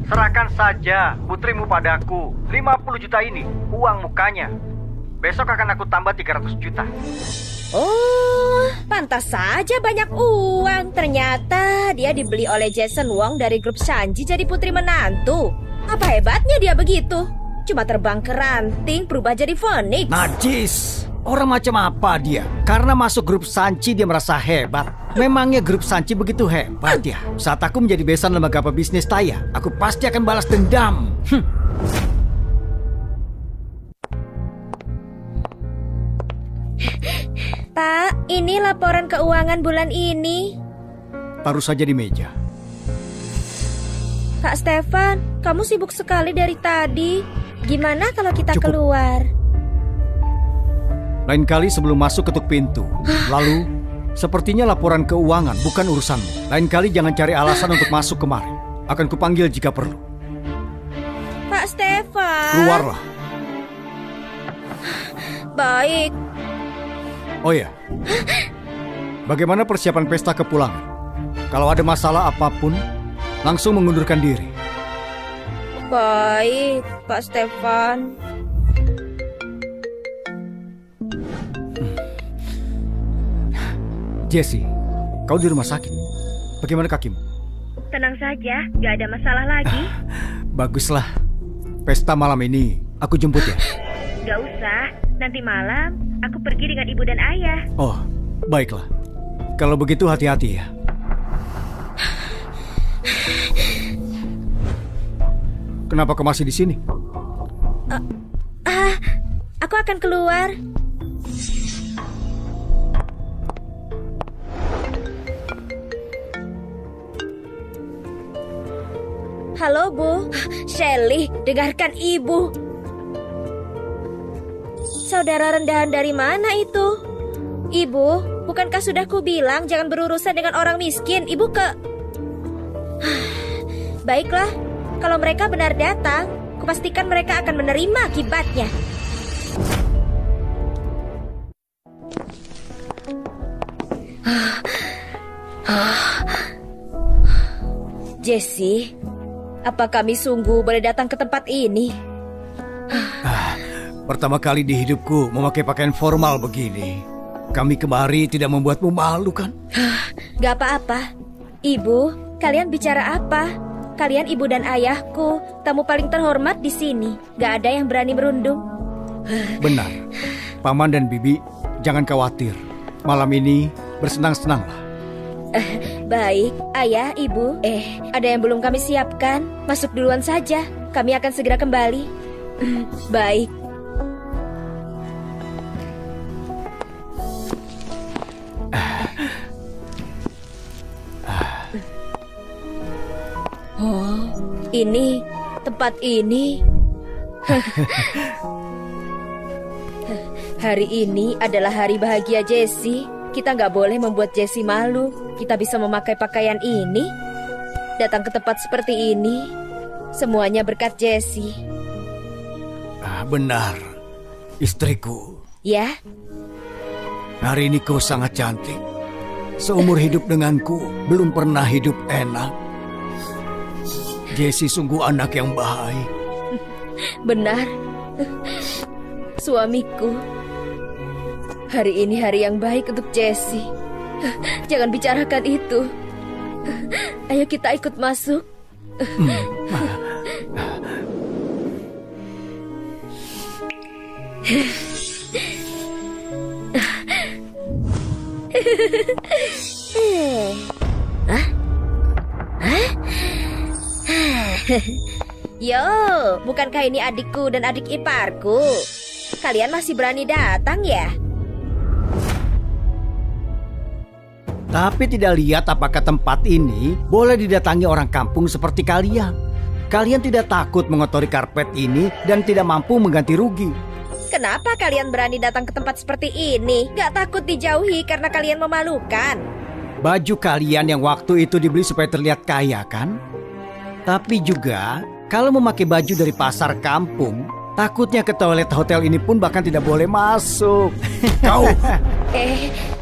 Serahkan saja putrimu padaku. 50 juta ini, uang mukanya. Besok akan aku tambah 300 juta. Oh, pantas saja banyak uang. Ternyata dia dibeli oleh Jason Wong dari grup Shanji jadi putri menantu. Apa hebatnya dia begitu? Cuma terbang ke ranting, berubah jadi Phoenix. Najis. Orang macam apa dia? Karena masuk grup Sanchi dia merasa hebat. Memangnya grup Sanchi begitu hebat ya? Saat aku menjadi besan lembaga pebisnis Taya, aku pasti akan balas dendam. Pak, ini laporan keuangan bulan ini. Taruh saja di meja. Kak Stefan, kamu sibuk sekali dari tadi. Gimana kalau kita Cukup. keluar? Lain kali sebelum masuk ketuk pintu. Lalu, sepertinya laporan keuangan bukan urusanmu. Lain kali jangan cari alasan untuk masuk kemari. Akan kupanggil jika perlu. Pak Stefan. Keluarlah. Baik. Oh ya, bagaimana persiapan pesta kepulangan? Kalau ada masalah apapun, langsung mengundurkan diri. Baik, Pak Stefan. Jessie, kau di rumah sakit. Bagaimana kakimu? Tenang saja, gak ada masalah lagi. Baguslah. Pesta malam ini aku jemput ya. Gak usah, nanti malam aku pergi dengan ibu dan ayah. Oh, baiklah. Kalau begitu hati-hati ya. Kenapa kau masih di sini? Aku akan keluar. Halo, Bu. Shelly, dengarkan Ibu. Saudara rendahan dari mana itu? Ibu, bukankah sudah kubilang jangan berurusan dengan orang miskin? Ibu Baiklah, kalau mereka benar datang, kupastikan mereka akan menerima akibatnya. Jessie, apa kami sungguh boleh datang ke tempat ini? Pertama kali di hidupku memakai pakaian formal begini. Kami kemari tidak membuatmu malu kan? Gak apa-apa. Ibu, kalian bicara apa? Kalian ibu dan ayahku, tamu paling terhormat di sini. Gak ada yang berani merundung. Benar. Paman dan Bibi, jangan khawatir. Malam ini bersenang-senanglah. Baik, ayah, ibu. Ada yang belum kami siapkan. Masuk duluan saja. Kami akan segera kembali. Baik. Oh, ini tempat ini. Hari ini adalah hari bahagia Jessie. Kita nggak boleh membuat Jessie malu. Kita bisa memakai pakaian ini. Datang ke tempat seperti ini, semuanya berkat Jessie. Benar, istriku. Ya? Hari ini kau sangat cantik. Seumur hidup denganku, belum pernah hidup enak. Jessie sungguh anak yang baik. Benar. Suamiku. Hari ini hari yang baik untuk Jessie. Jangan bicarakan itu. Ayo kita ikut masuk. Yo, bukankah ini adikku dan adik iparku? Kalian masih berani datang ya? Tapi tidak lihat apakah tempat ini boleh didatangi orang kampung seperti kalian. Kalian tidak takut mengotori karpet ini dan tidak mampu mengganti rugi. Kenapa kalian berani datang ke tempat seperti ini? Gak takut dijauhi karena kalian memalukan? Baju kalian yang waktu itu dibeli supaya terlihat kaya kan? Tapi juga kalau memakai baju dari pasar kampung, takutnya ke toilet hotel ini pun bahkan tidak boleh masuk. Kau,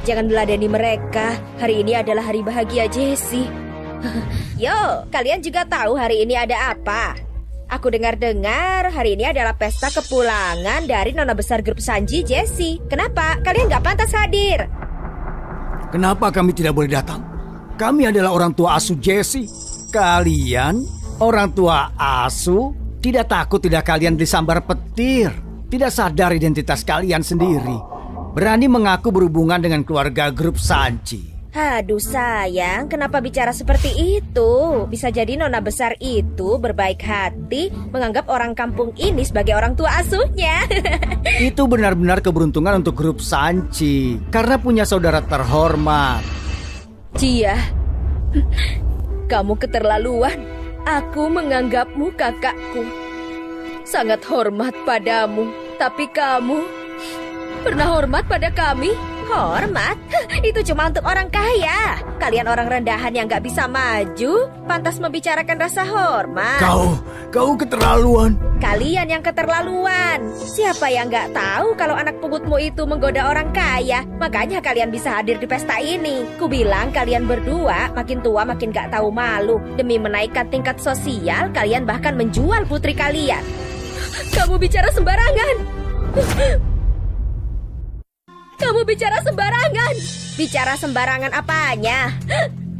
Jangan beladani mereka. Hari ini adalah hari bahagia Jessie. Yo, kalian juga tahu hari ini ada apa? Aku dengar-dengar hari ini adalah pesta kepulangan dari nona besar grup Sanji, Jessie. Kenapa? Kalian gak pantas hadir. kenapa kami tidak boleh datang? Kami adalah orang tua asuh Jessie. Kalian, orang tua asuh, tidak takut tidak kalian disambar petir. Tidak sadar identitas kalian sendiri. Berani mengaku berhubungan dengan keluarga grup Sanji. Aduh sayang, kenapa bicara seperti itu? Bisa jadi nona besar itu berbaik hati menganggap orang kampung ini sebagai orang tua asuhnya. Itu benar-benar keberuntungan untuk grup Sanji karena punya saudara terhormat. Cia, kamu keterlaluan. Aku menganggapmu kakakku. Sangat hormat padamu. Tapi kamu pernah hormat pada kami? Hormat? Itu cuma untuk orang kaya. Kalian orang rendahan yang gak bisa maju, pantas membicarakan rasa hormat. Kau keterlaluan. Kalian yang keterlaluan. Siapa yang gak tahu kalau anak pungutmu itu menggoda orang kaya? Makanya kalian bisa hadir di pesta ini. Kubilang kalian berdua makin tua makin gak tahu malu. Demi menaikkan tingkat sosial, kalian bahkan menjual putri kalian. Kamu bicara sembarangan. Kamu bicara sembarangan. Bicara sembarangan apanya?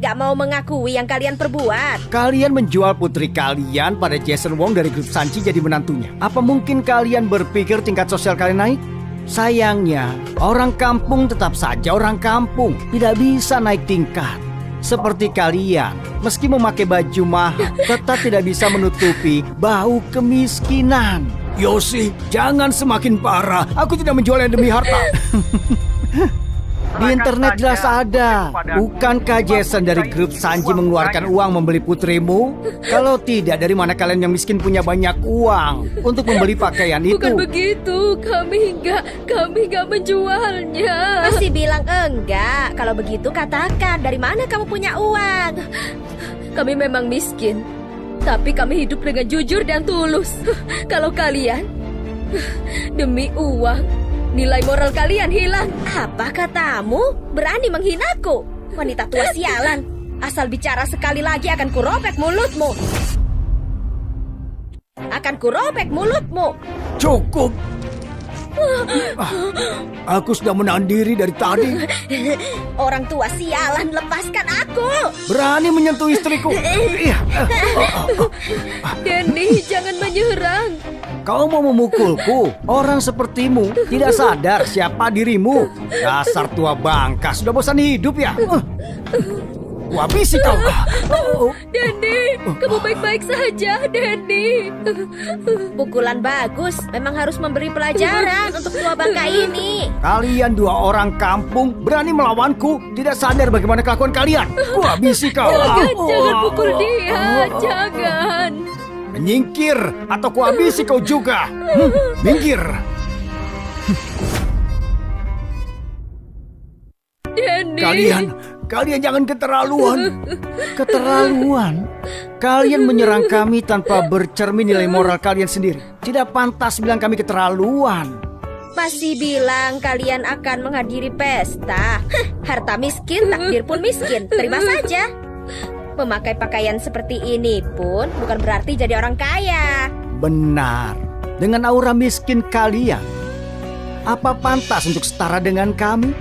Gak mau mengakui yang kalian perbuat. Kalian menjual putri kalian pada Jason Wong dari grup Sanji jadi menantunya. Apa mungkin kalian berpikir tingkat sosial kalian naik? Sayangnya, orang kampung tetap saja orang kampung. Tidak bisa naik tingkat. Seperti kalian, meski memakai baju mahal, tetap tidak bisa menutupi bau kemiskinan. Yoshi, jangan semakin parah. Aku tidak menjualnya demi harta. Di internet jelas ada. Bukankah Jason dari grup Sanji mengeluarkan uang membeli putrimu? Kalau tidak, dari mana kalian yang miskin punya banyak uang untuk membeli pakaian itu? Bukan begitu, kami enggak menjualnya. Masih bilang enggak. Kalau begitu katakan, dari mana kamu punya uang? Kami memang miskin, tapi kami hidup dengan jujur dan tulus. Kalau kalian, demi uang, nilai moral kalian hilang. Apa katamu? Berani menghinaku? Wanita tua sialan. Asal bicara sekali lagi akan kurobek mulutmu. Akan kurobek mulutmu. Cukup. Aku sudah menahan diri dari tadi. Orang tua sialan, lepaskan aku. Berani menyentuh istriku. Denny, jangan menyerang. Kau mau memukulku? Orang sepertimu tidak sadar siapa dirimu. Dasar tua bangka, sudah bosan hidup ya? Ku habisi kau. Denny, kamu baik-baik saja, Denny. Pukulan bagus, memang harus memberi pelajaran untuk tua bangka ini. Kalian dua orang kampung berani melawanku, tidak sadar bagaimana kelakuan kalian. Ku habisi kau. Jangan pukul dia, jangan. Menyingkir atau ku habisi kau juga. Minggir. Denny. Kalian jangan keterlaluan. Keterlaluan? Kalian menyerang kami tanpa bercermin nilai moral kalian sendiri. Tidak pantas bilang kami keterlaluan. Masih bilang kalian akan menghadiri pesta. Harta miskin, takdir pun miskin. Terima saja. Memakai pakaian seperti ini pun bukan berarti jadi orang kaya. Benar. Dengan aura miskin kalian, apa pantas untuk setara dengan kami?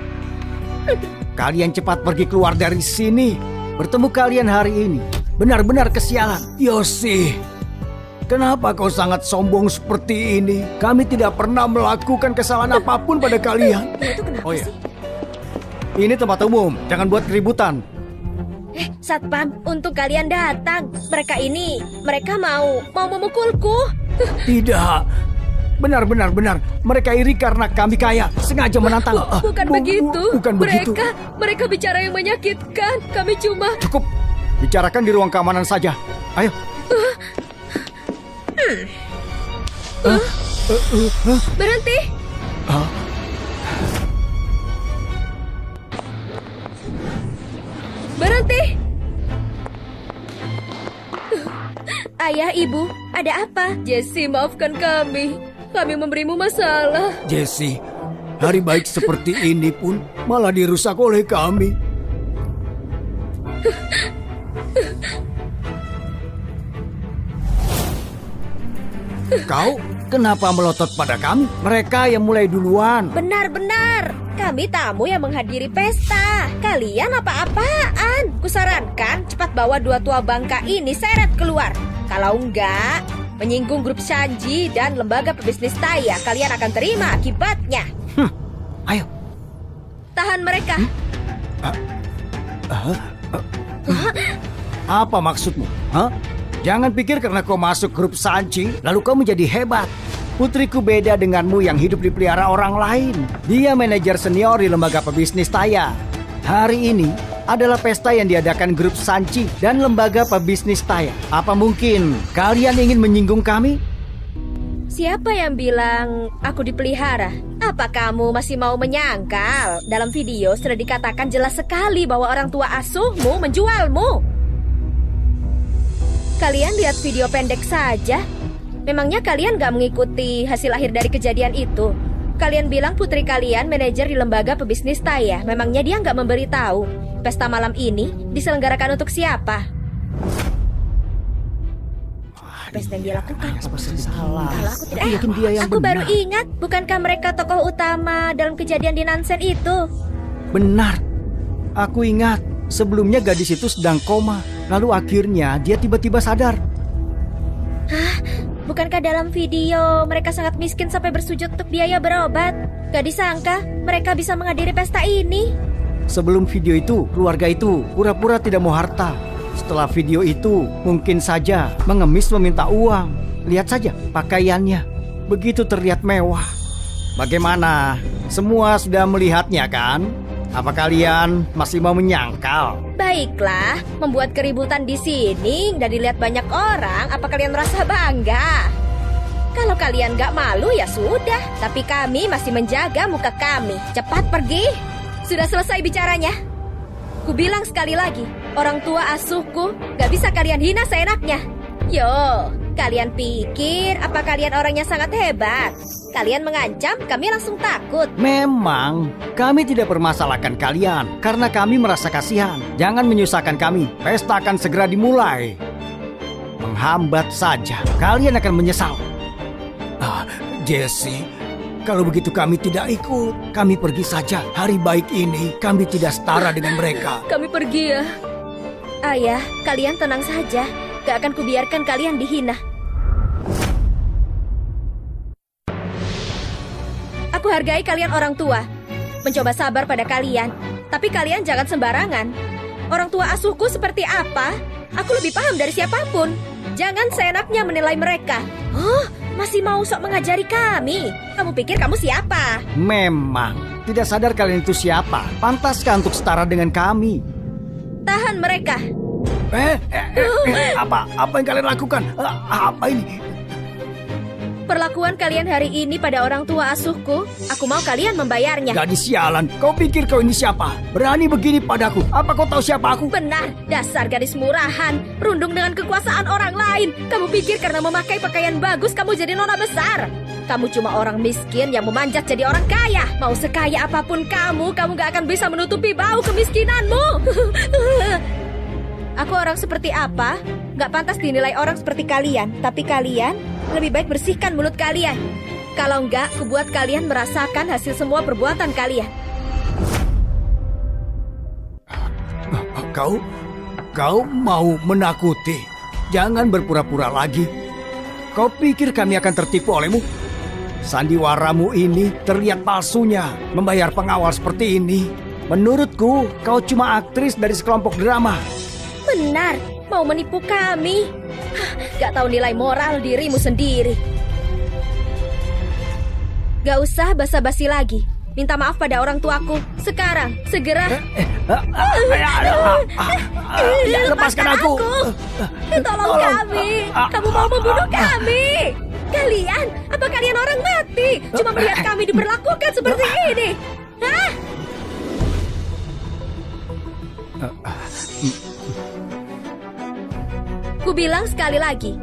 Kalian cepat pergi keluar dari sini. Bertemu kalian hari ini benar-benar kesialan. Yoshi, Kenapa kau sangat sombong seperti ini? Kami tidak pernah melakukan kesalahan apapun pada kalian. Itu kenapa Oh iya. sih? Ini tempat umum, jangan buat keributan. Satpam, untuk kalian datang. Mereka mau memukulku. Tidak. Benar. Mereka iri karena kami kaya. Sengaja menantang. Bukan begitu. Bukan begitu. Mereka bicara yang menyakitkan. Kami cuma... Cukup, bicarakan di ruang keamanan saja. Ayo. Berhenti. Berhenti. Ayah, ibu, ada apa? Jessie, maafkan kami. Kami memberimu masalah. Jessie, hari baik seperti ini pun malah dirusak oleh kami. Kau kenapa melotot pada kami? Mereka yang mulai duluan. Benar. Kami tamu yang menghadiri pesta. Kalian apa-apaan? Kusarankan cepat bawa dua tua bangka ini seret keluar. Kalau enggak, menyinggung grup Shanji dan lembaga pebisnis Taya, kalian akan terima akibatnya. Ayo. Tahan mereka. Apa maksudmu? Hah? Jangan pikir karena kau masuk grup Sanji, lalu kau menjadi hebat. Putriku beda denganmu yang hidup dipelihara orang lain. Dia manajer senior di lembaga pebisnis Taya. Hari ini adalah pesta yang diadakan grup Sanji dan lembaga pebisnis Taya. Apa mungkin kalian ingin menyinggung kami? Siapa yang bilang aku dipelihara? Apa kamu masih mau menyangkal? Dalam video sudah dikatakan jelas sekali bahwa orang tua asuhmu menjualmu. Kalian lihat video pendek saja. Memangnya kalian gak mengikuti hasil akhir dari kejadian itu? Kalian bilang putri kalian manajer di lembaga pebisnis Taya. Memangnya dia gak memberitahu pesta malam ini diselenggarakan untuk siapa? Pesta yang dia lakukan. Salah. Kalau aku tidak yakin dia yang Aku baru benar. ingat, bukankah mereka tokoh utama dalam kejadian di Nansen itu? Benar. Aku ingat sebelumnya gadis itu sedang koma. Lalu akhirnya dia tiba-tiba sadar. Bukankah dalam video mereka sangat miskin sampai bersujud untuk biaya berobat? Gak disangka mereka bisa menghadiri pesta ini. Sebelum video itu, keluarga itu pura-pura tidak mau harta. Setelah video itu, mungkin saja mengemis meminta uang. Lihat saja pakaiannya, begitu terlihat mewah. Bagaimana? Semua sudah melihatnya kan? Apa kalian masih mau menyangkal? Baiklah, membuat keributan di sini dan dilihat banyak orang, apa kalian merasa bangga? Kalau kalian gak malu ya sudah, tapi kami masih menjaga muka kami. Cepat pergi. Sudah selesai bicaranya. Ku bilang sekali lagi, orang tua asuhku gak bisa kalian hina seenaknya. Yo, kalian pikir apa kalian orangnya sangat hebat? Kalian mengancam, kami langsung takut. Memang, kami tidak permasalahkan kalian karena kami merasa kasihan. Jangan menyusahkan kami, pesta akan segera dimulai. Menghambat saja, kalian akan menyesal. Jessie, kalau begitu kami tidak ikut. Kami pergi saja. Hari baik ini kami tidak setara dengan mereka. Kami pergi ya. Ayah, kalian tenang saja. Gak akan kubiarkan kalian dihina. Aku hargai kalian orang tua. Mencoba sabar pada kalian. Tapi kalian jangan sembarangan. Orang tua asuhku seperti apa? Aku lebih paham dari siapapun. Jangan seenaknya menilai mereka. Masih mau sok mengajari kami? Kamu pikir kamu siapa? Memang, tidak sadar kalian itu siapa. Pantaskah untuk setara dengan kami? Tahan mereka. Apa yang kalian lakukan? Apa ini? Perlakuan kalian hari ini pada orang tua asuhku, aku mau kalian membayarnya. Gadis sialan, kau pikir kau ini siapa? Berani begini padaku? Apa kau tahu siapa aku? Benar, dasar gadis murahan, rundung dengan kekuasaan orang lain. Kamu pikir karena memakai pakaian bagus kamu jadi nona besar? Kamu cuma orang miskin yang memanjat jadi orang kaya. Mau sekaya apapun kamu gak akan bisa menutupi bau kemiskinanmu. Aku orang seperti apa? Gak pantas dinilai orang seperti kalian. Tapi kalian lebih baik bersihkan mulut kalian. Kalau enggak, kubuat kalian merasakan hasil semua perbuatan kalian. Kau mau menakuti? Jangan berpura-pura lagi. Kau pikir kami akan tertipu olehmu? Sandiwaramu ini terlihat palsunya, membayar pengawal seperti ini. Menurutku, kau cuma aktris dari sekelompok drama. Benar, mau menipu kami. Gak tahu nilai moral dirimu sendiri. Gak usah basa-basi lagi. Minta maaf pada orang tuaku. Sekarang, segera. Lepaskan aku. Tolong kami. Kamu mau membunuh kami. Kalian, apa kalian orang mati? Cuma melihat kami diperlakukan seperti ini. Hah? Ku bilang sekali lagi,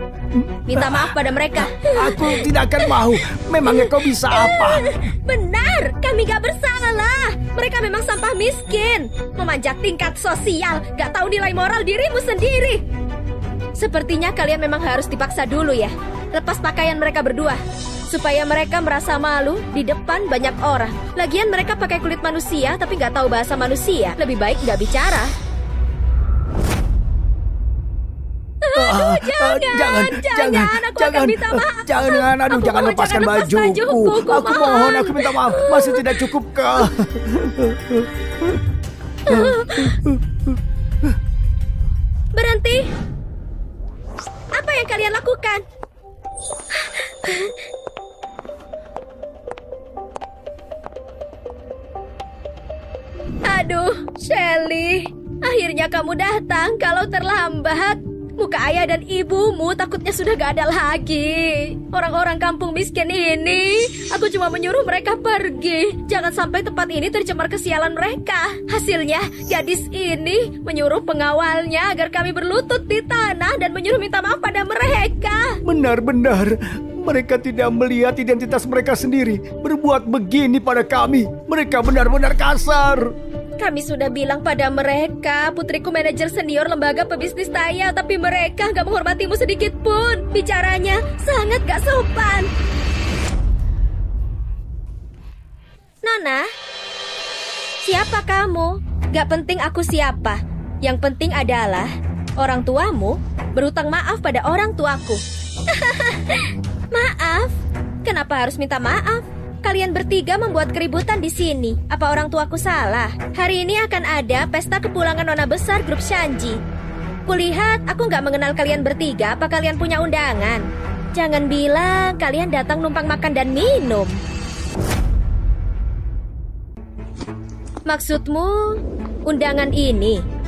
minta maaf pada mereka. Aku tidak akan mau. Memangnya kau bisa apa? Benar, kami gak bersalah. Mereka memang sampah miskin, memanjat tingkat sosial, gak tahu nilai moral dirimu sendiri. Sepertinya kalian memang harus dipaksa dulu ya. Lepas pakaian mereka berdua, supaya mereka merasa malu di depan banyak orang. Lagian mereka pakai kulit manusia tapi gak tahu bahasa manusia. Lebih baik gak bicara. Jangan, aku akan minta maaf. Jangan, aduh, Aku jangan mohon, lepaskan jangan lepas bajuku. Aku mohon, aku minta maaf. Masih tidak cukup kah? Berhenti. Apa yang kalian lakukan? Aduh, Shelly. Akhirnya kamu datang kalau terlambat. Muka ayah dan ibumu takutnya sudah gak ada lagi. Orang-orang kampung miskin ini, aku cuma menyuruh mereka pergi. Jangan sampai tempat ini tercemar kesialan mereka. Hasilnya, gadis ini menyuruh pengawalnya agar kami berlutut di tanah dan menyuruh minta maaf pada mereka. Benar-benar. Mereka tidak melihat identitas mereka sendiri. Berbuat begini pada kami. Mereka benar-benar kasar. Kami sudah bilang pada mereka, putriku manajer senior lembaga pebisnis Taya, tapi mereka gak menghormatimu sedikit pun. Bicaranya sangat gak sopan. Nona, siapa kamu? Gak penting aku siapa. Yang penting adalah orang tuamu berutang maaf pada orang tuaku. Maaf? Kenapa harus minta maaf? Kalian bertiga membuat keributan di sini. Apa orang tuaku salah? Hari ini akan ada pesta kepulangan nona besar grup Shanji. Kulihat aku nggak mengenal kalian bertiga. Apa kalian punya undangan? Jangan bilang kalian datang numpang makan dan minum. Maksudmu undangan ini?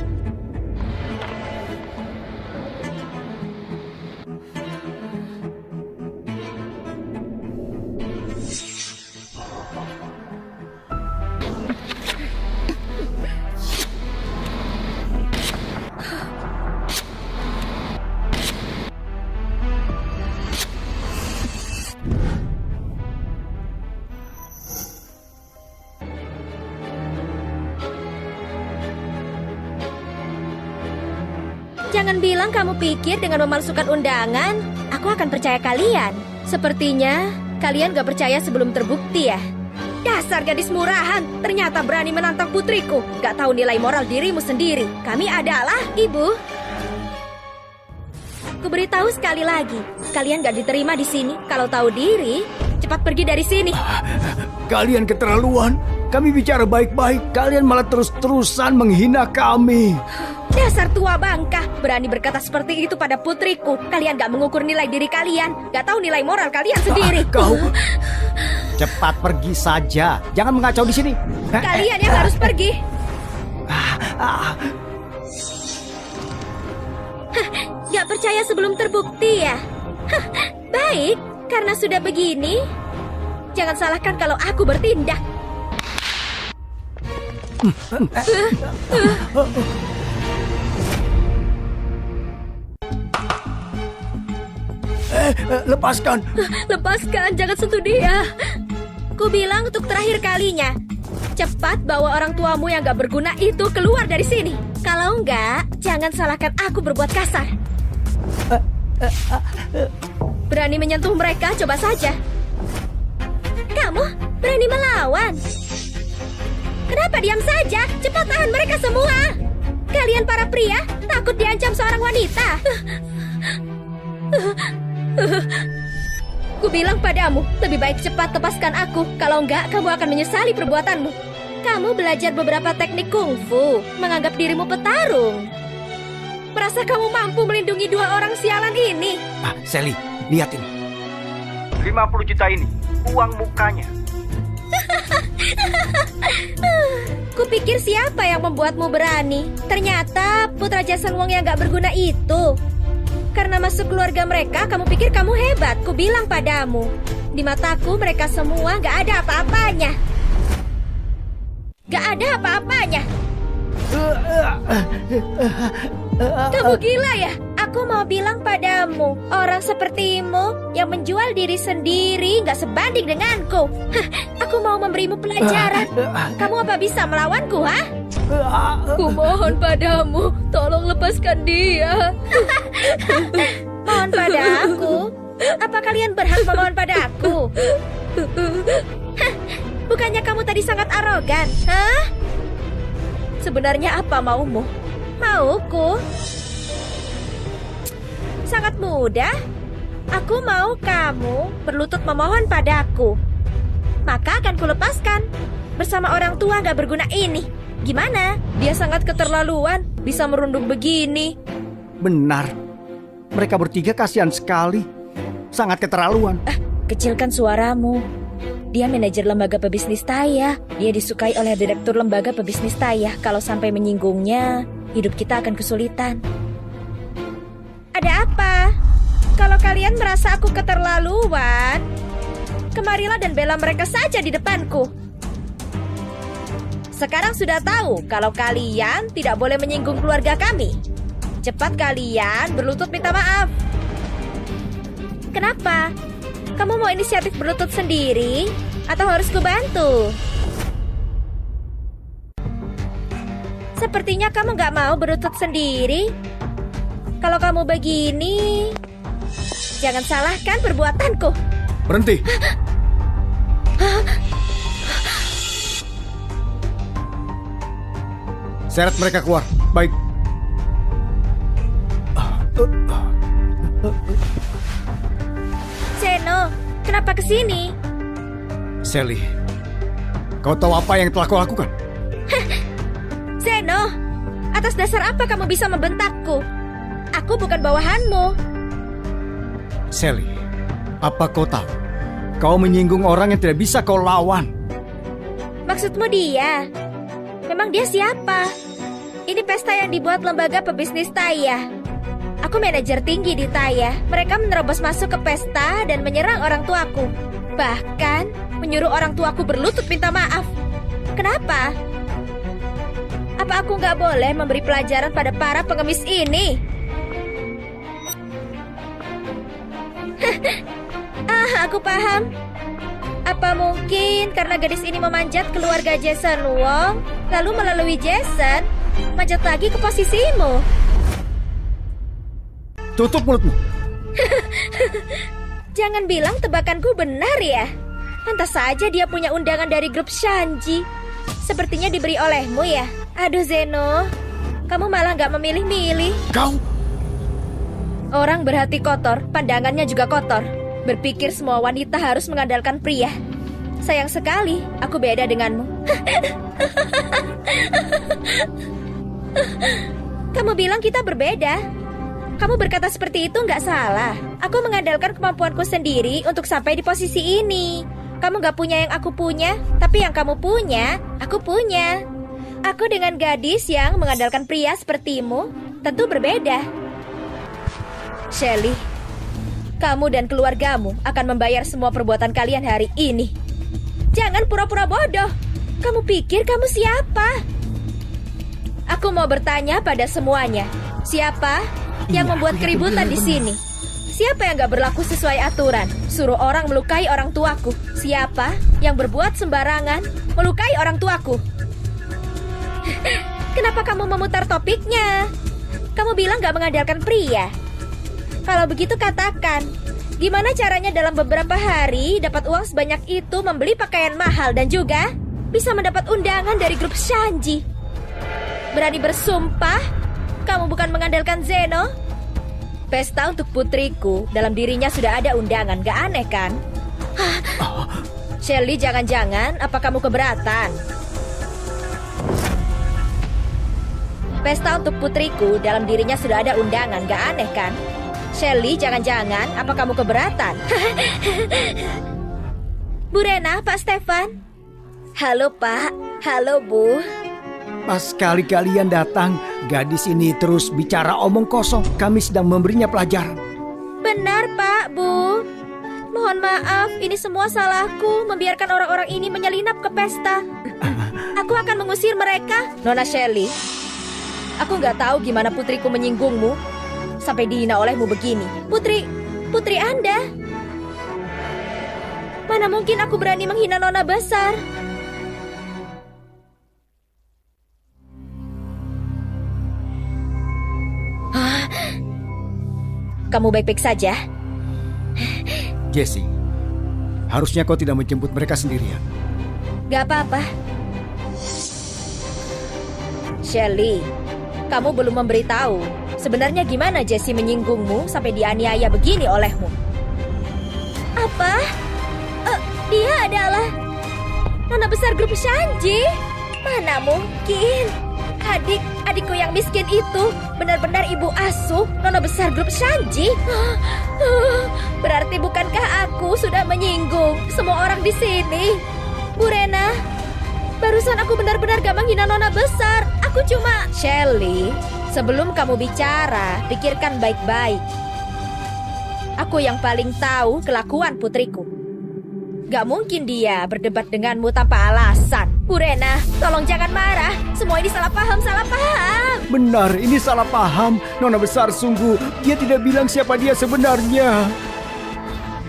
Jangan bilang kamu pikir dengan memalsukan undangan, aku akan percaya kalian. Sepertinya kalian gak percaya sebelum terbukti ya. Dasar gadis murahan, ternyata berani menantang putriku. Gak tahu nilai moral dirimu sendiri. Kami adalah ibu. Kuberitahu sekali lagi, kalian gak diterima di sini. Kalau tahu diri, cepat pergi dari sini. Kalian keterlaluan. Kami bicara baik-baik, kalian malah terus-terusan menghina kami. Dasar tua bangka, berani berkata seperti itu pada putriku. Kalian gak mengukur nilai diri kalian. Gak tahu nilai moral kalian sendiri. Kau Cepat pergi saja. Jangan mengacau di sini. Kalian yang harus pergi. Gak percaya sebelum terbukti ya? Baik, karena sudah begini, jangan salahkan kalau aku bertindak. lepaskan. Lepaskan, jangan sentuh dia. Ku bilang untuk terakhir kalinya, cepat bawa orang tuamu yang gak berguna itu keluar dari sini. Kalau enggak, jangan salahkan aku berbuat kasar. Berani menyentuh mereka, coba saja. Kamu berani melawan. Kenapa diam saja? Cepat tahan mereka semua. Kalian para pria takut diancam seorang wanita. Ku bilang padamu, lebih baik cepat lepaskan aku. Kalau enggak, kamu akan menyesali perbuatanmu. Kamu belajar beberapa teknik kungfu, menganggap dirimu petarung. Merasa kamu mampu melindungi dua orang sialan ini? Sally, lihatin. 50 juta ini, uang mukanya. Kupikir siapa yang membuatmu berani? Ternyata Putra Jason Wong yang gak berguna itu. Karena masuk keluarga mereka, kamu pikir kamu hebat. Ku bilang padamu, di mataku mereka semua gak ada apa-apanya. Gak ada apa-apanya. Kamu gila ya? Aku mau bilang padamu, orang sepertimu yang menjual diri sendiri gak sebanding denganku. Aku mau memberimu pelajaran. Kamu apa bisa melawanku, ha? Ku mohon padamu, tolong lepaskan dia. Mohon pada aku? Apa kalian berhak memohon pada aku? Bukannya kamu tadi sangat arogan, hah? Sebenarnya apa maumu? Mauku? Sangat mudah. Aku mau kamu berlutut memohon padaku. Maka akan kulepaskan bersama orang tua gak berguna ini. Gimana? Dia sangat keterlaluan, bisa merundung begini. Benar. Mereka bertiga kasihan sekali. Sangat keterlaluan. Kecilkan suaramu. Dia manajer lembaga pebisnis Taya. Dia disukai oleh direktur lembaga pebisnis Taya. Kalau sampai menyinggungnya, hidup kita akan kesulitan. Ada apa? Kalau kalian merasa aku keterlaluan, kemarilah dan bela mereka saja di depanku. Sekarang sudah tahu kalau kalian tidak boleh menyinggung keluarga kami. Cepat kalian berlutut minta maaf. Kenapa? Kamu mau inisiatif berlutut sendiri atau harus kubantu? Sepertinya kamu gak mau berlutut sendiri. Kalau kamu begini, jangan salahkan perbuatanku. Berhenti. Seret mereka keluar. Baik. Zeno, kenapa kesini? Sally, kau tahu apa yang telah kau lakukan? Zeno, atas dasar apa kamu bisa membentakku? Aku bukan bawahanmu. Sally, apa kau tahu? Kau menyinggung orang yang tidak bisa kau lawan. Maksudmu dia? Memang dia siapa? Ini pesta yang dibuat lembaga pebisnis Taya. Aku manajer tinggi di Taya. Mereka menerobos masuk ke pesta dan menyerang orang tuaku. Bahkan menyuruh orang tuaku berlutut minta maaf. Kenapa? Apa aku nggak boleh memberi pelajaran pada para pengemis ini? Aku paham. Apa mungkin karena gadis ini memanjat keluarga Jason Wong, lalu melalui Jason, manjat lagi ke posisimu? Tutup mulutmu. Jangan bilang tebakanku benar ya. Pantas saja dia punya undangan dari grup Shanji. Sepertinya diberi olehmu ya. Aduh Zeno, kamu malah gak memilih-milih. Kau? Orang berhati kotor, pandangannya juga kotor. Berpikir semua wanita harus mengandalkan pria. Sayang sekali, aku beda denganmu. Kamu bilang kita berbeda. Kamu berkata seperti itu nggak salah. Aku mengandalkan kemampuanku sendiri untuk sampai di posisi ini. Kamu nggak punya yang aku punya, tapi yang kamu punya, aku punya. Aku dengan gadis yang mengandalkan pria sepertimu tentu berbeda. Shelly, kamu dan keluargamu akan membayar semua perbuatan kalian hari ini. Jangan pura-pura bodoh. Kamu pikir kamu siapa? Aku mau bertanya pada semuanya. Siapa yang membuat keributan di sini? Siapa yang gak berlaku sesuai aturan? Suruh orang melukai orang tuaku. Siapa yang berbuat sembarangan melukai orang tuaku? Kenapa kamu memutar topiknya? Kamu bilang gak mengandalkan pria. Kalau begitu katakan, gimana caranya dalam beberapa hari dapat uang sebanyak itu membeli pakaian mahal dan juga bisa mendapat undangan dari grup Shanji? Berani bersumpah kamu bukan mengandalkan Zeno? Pesta untuk putriku, dalam dirinya sudah ada undangan, gak aneh kan? Shelly, jangan-jangan apa kamu keberatan? Pesta untuk putriku, dalam dirinya sudah ada undangan, gak aneh kan? Shelly, jangan-jangan apa kamu keberatan? Bu Rena, Pak Stefan. Halo Pak, halo Bu. Pas sekali kalian datang, gadis ini terus bicara omong kosong. Kami sedang memberinya pelajaran. Benar Pak, Bu. Mohon maaf, ini semua salahku membiarkan orang-orang ini menyelinap ke pesta. Aku akan mengusir mereka. Nona Shelly, aku nggak tahu gimana putriku menyinggungmu sampai dihina olehmu begini. Putri Anda. Mana mungkin aku berani menghina Nona besar? Kamu baik-baik saja? Jessie, harusnya kau tidak menjemput mereka sendirian. Gak apa-apa. Shelly, kamu belum memberitahu sebenarnya gimana Jessie menyinggungmu sampai dianiaya begini olehmu. Apa? Dia adalah Nona besar grup Shanji. Mana mungkin? Adikku yang miskin itu benar-benar ibu asuh Nona besar grup Shanji. Berarti bukankah aku sudah menyinggung semua orang di sini? Bu Rena, barusan aku benar-benar gak menghina Nona besar. Aku cuma... Shelly, sebelum kamu bicara, pikirkan baik-baik. Aku yang paling tahu kelakuan putriku. Gak mungkin dia berdebat denganmu tanpa alasan. Bu Rena, tolong jangan marah. Semua ini salah paham. Benar, ini salah paham. Nona besar sungguh, dia tidak bilang siapa dia sebenarnya.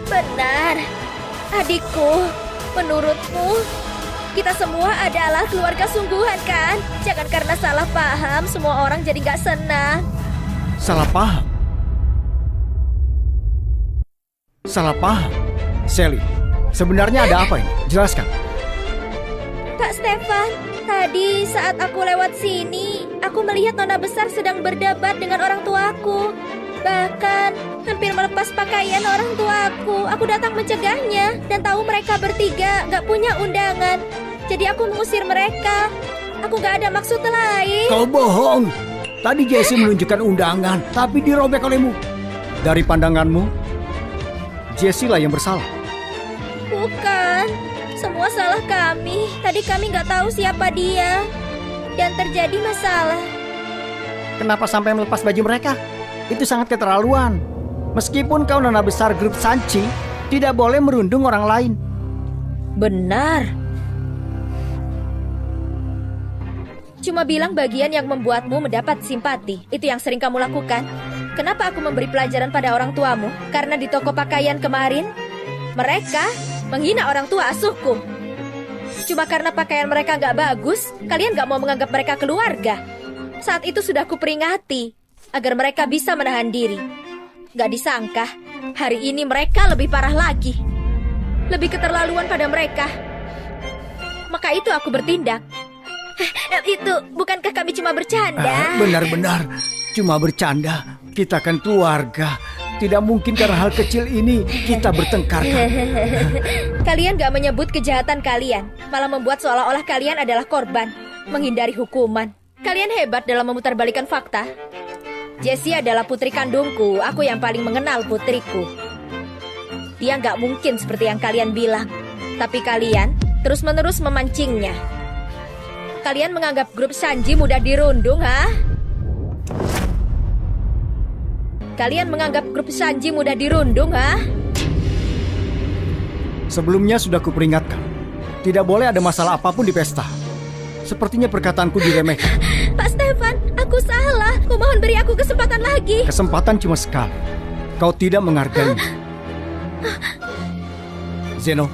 Benar. Adikku, menurutmu kita semua adalah keluarga sungguhan kan? Jangan karena salah paham semua orang jadi gak senang. Salah paham? Salah paham? Shelly, sebenarnya ada apa ini? Jelaskan. Pak Stefan, tadi saat aku lewat sini, aku melihat Nona besar sedang berdebat dengan orang tuaku. Bahkan hampir melepas pakaian orang tuaku. Aku datang mencegahnya dan tahu mereka bertiga gak punya undangan. Jadi aku mengusir mereka. Aku gak ada maksud lain. Kau bohong. Tadi Jessie menunjukkan undangan, tapi dirobek olehmu. Dari pandanganmu, Jessie lah yang bersalah. Bukan. Semua salah kami. Tadi kami nggak tahu siapa dia. Dan terjadi masalah. Kenapa sampai melepas baju mereka? Itu sangat keterlaluan. Meskipun kau Nona besar grup Shanji, tidak boleh merundung orang lain. Benar. Cuma bilang bagian yang membuatmu mendapat simpati. Itu yang sering kamu lakukan. Kenapa aku memberi pelajaran pada orang tuamu? Karena di toko pakaian kemarin, mereka menghina orang tua asuhku. Cuma karena pakaian mereka gak bagus, kalian gak mau menganggap mereka keluarga. Saat itu sudah kuperingati agar mereka bisa menahan diri. Gak disangka, hari ini mereka lebih parah lagi. Lebih keterlaluan pada mereka. Maka itu aku bertindak. Itu, bukankah kami cuma bercanda? Benar-benar, cuma bercanda. Kita kan keluarga. Tidak mungkin karena hal kecil ini kita bertengkar. Kalian gak menyebut kejahatan kalian, malah membuat seolah-olah kalian adalah korban, menghindari hukuman. Kalian hebat dalam memutarbalikkan fakta. Jessie adalah putri kandungku, aku yang paling mengenal putriku. Dia gak mungkin seperti yang kalian bilang. Tapi kalian terus-menerus memancingnya. Kalian menganggap grup Shanji mudah dirundung, ha? Kalian menganggap grup Shanji mudah dirundung, ha? Sebelumnya sudah kuperingatkan, tidak boleh ada masalah apapun di pesta. Sepertinya perkataanku diremehkan. Pak Stefan, aku salah. Kumohon beri aku kesempatan lagi. Kesempatan cuma sekali. Kau tidak menghargainya. Zeno,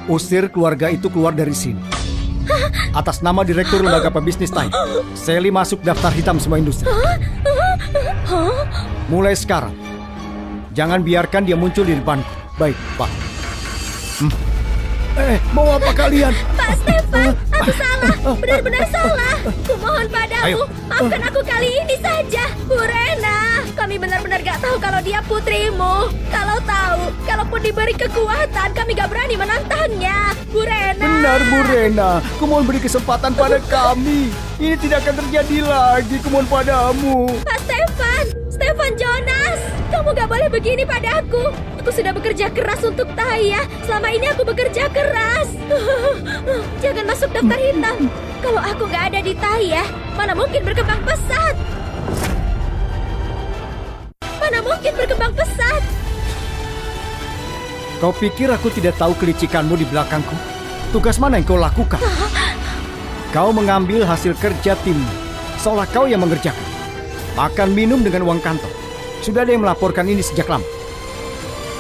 usir keluarga itu keluar dari sini. Atas nama Direktur Lembaga Pebisnis Thai, Shelly masuk daftar hitam semua industri. Mulai sekarang, jangan biarkan dia muncul di depanku. Baik, Pak. Mau apa kalian? Pak Stefan, aku salah, benar-benar salah. Kumohon padamu, Ayo. maafkan aku kali ini saja. Bu Rena, kami benar-benar gak tahu kalau dia putrimu. Kalau tahu, kalaupun diberi kekuatan, kami gak berani menantangnya. Bu Rena. Benar, Bu Rena. Kumohon beri kesempatan pada kami. Ini tidak akan terjadi lagi. Kumohon padamu. Pak Stefan Jonas, kamu gak boleh begini padaku. Aku sudah bekerja keras untuk Taya. Selama ini aku bekerja keras. Jangan masuk daftar hitam. Kalau aku gak ada di Taya, mana mungkin berkembang pesat. Mana mungkin berkembang pesat. Kau pikir aku tidak tahu kelicikanmu di belakangku? Tugas mana yang kau lakukan? Kau mengambil hasil kerja tim, seolah kau yang mengerjakan. Makan minum dengan uang kantong. Sudah ada yang melaporkan ini sejak lama.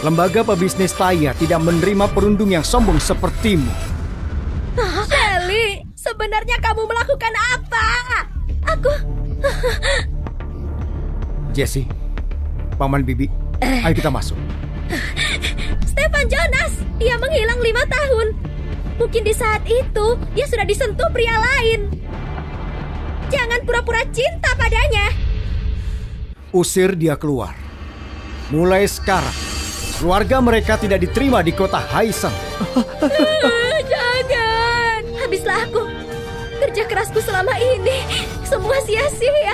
Lembaga pebisnis Taya tidak menerima perundung yang sombong sepertimu. Sally, sebenarnya kamu melakukan apa? Aku... Jesse, Paman Bibi, ayo kita masuk. Stefan Jonas, dia menghilang 5 tahun. Mungkin di saat itu, dia sudah disentuh pria lain. Jangan pura-pura cinta padanya. Usir dia keluar. Mulai sekarang, keluarga mereka tidak diterima di kota Haiseng. Jangan. Habislah aku. Kerja kerasku selama ini, semua sia-sia.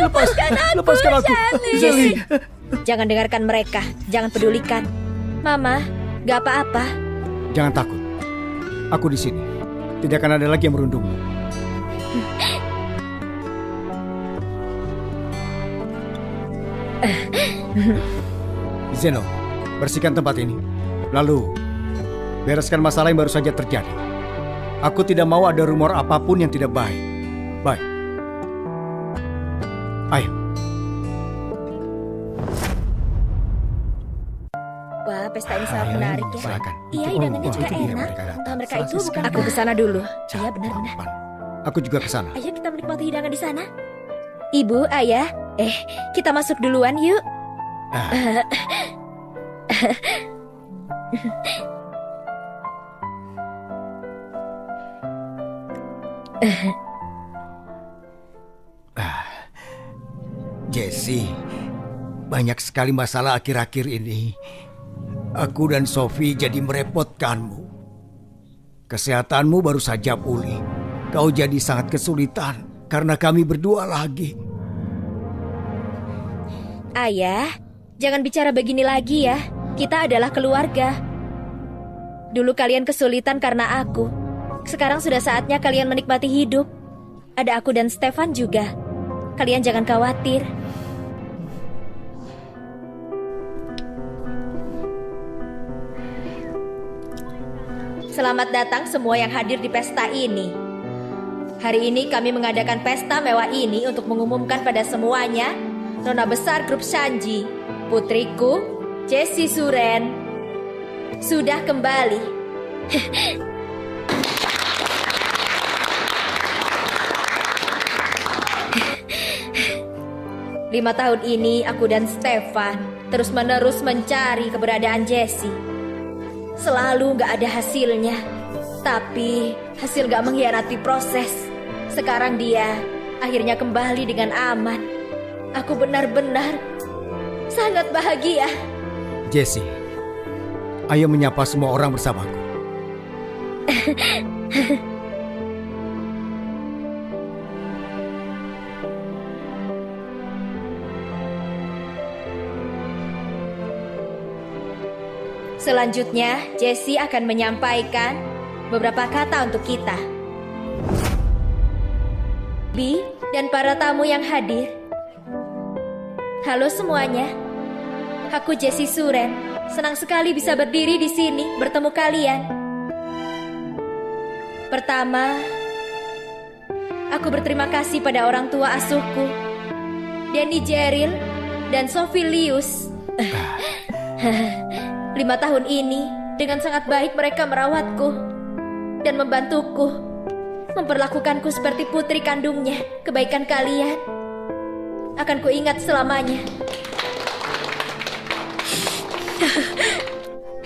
Lepaskan aku. Sally. Jangan dengarkan mereka. Jangan pedulikan. Mama, gak apa-apa. Jangan takut. Aku di sini. Tidak akan ada lagi yang merundungmu. Zeno, bersihkan tempat ini. Lalu, bereskan masalah yang baru saja terjadi. Aku tidak mau ada rumor apapun yang tidak baik. Baik. Ayo. Wah, pesta ini sangat Ayo, menarik ya. silakan. Iya, hidangannya juga itu dia enak. mereka datang. Entah mereka itu Silakan, bukan. silakan. Aku ke sana dulu. Iya, benar-benar. Aku juga ke sana. Ayo kita menikmati hidangan di sana. Ibu, ayah, kita masuk duluan yuk. Jesse, banyak sekali masalah akhir-akhir ini. Aku dan Sophie jadi merepotkanmu. Kesehatanmu baru saja pulih. Kau jadi sangat kesulitan karena kami berdua lagi. Ayah, jangan bicara begini lagi ya. Kita adalah keluarga. Dulu kalian kesulitan karena aku. Sekarang sudah saatnya kalian menikmati hidup. Ada aku dan Stefan juga. Kalian jangan khawatir. Selamat datang semua yang hadir di pesta ini. Hari ini kami mengadakan pesta mewah ini untuk mengumumkan pada semuanya Nona Besar Grup Shanji, putriku, Jessie Suren, sudah kembali. 5 tahun ini aku dan Stefan terus-menerus mencari keberadaan Jessie. Selalu gak ada hasilnya. Tapi hasil gak mengkhianati proses. Sekarang dia akhirnya kembali dengan aman. Aku benar-benar sangat bahagia. Jessie, ayo menyapa semua orang bersamaku. Selanjutnya, Jessie akan menyampaikan beberapa kata untuk kita. Bi dan para tamu yang hadir. Halo semuanya. Aku Jessie Suren. Senang sekali bisa berdiri di sini bertemu kalian. Pertama, aku berterima kasih pada orang tua asuhku, Danny Jeril dan Sophie Lius. 5 tahun ini, dengan sangat baik mereka merawatku dan membantuku, memperlakukanku seperti putri kandungnya. Kebaikan kalian akan kuingat selamanya.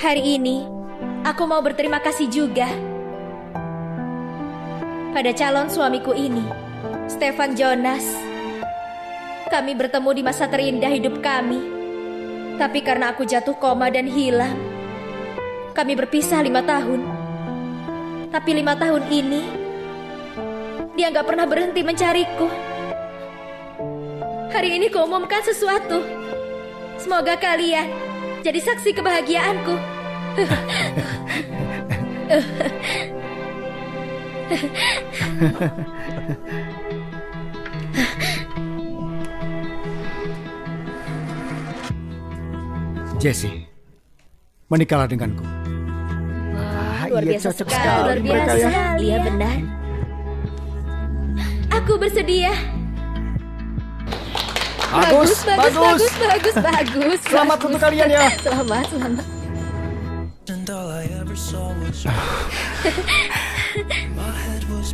Hari ini, aku mau berterima kasih juga pada calon suamiku ini, Stefan Jonas. Kami bertemu di masa terindah hidup kami. Tapi karena aku jatuh koma dan hilang, kami berpisah 5 tahun. Tapi 5 tahun ini, dia nggak pernah berhenti mencariku. Hari ini kuumumkan sesuatu. Semoga kalian jadi saksi kebahagiaanku. Jessie, menikahlah denganku. Luar iya, biasa cocok sekali. sekali Luar biasa mereka ya. sekali. Iya benar. Aku bersedia. Bagus. Bagus. Selamat untuk kalian ya. Selamat. And all I ever saw was you. My head was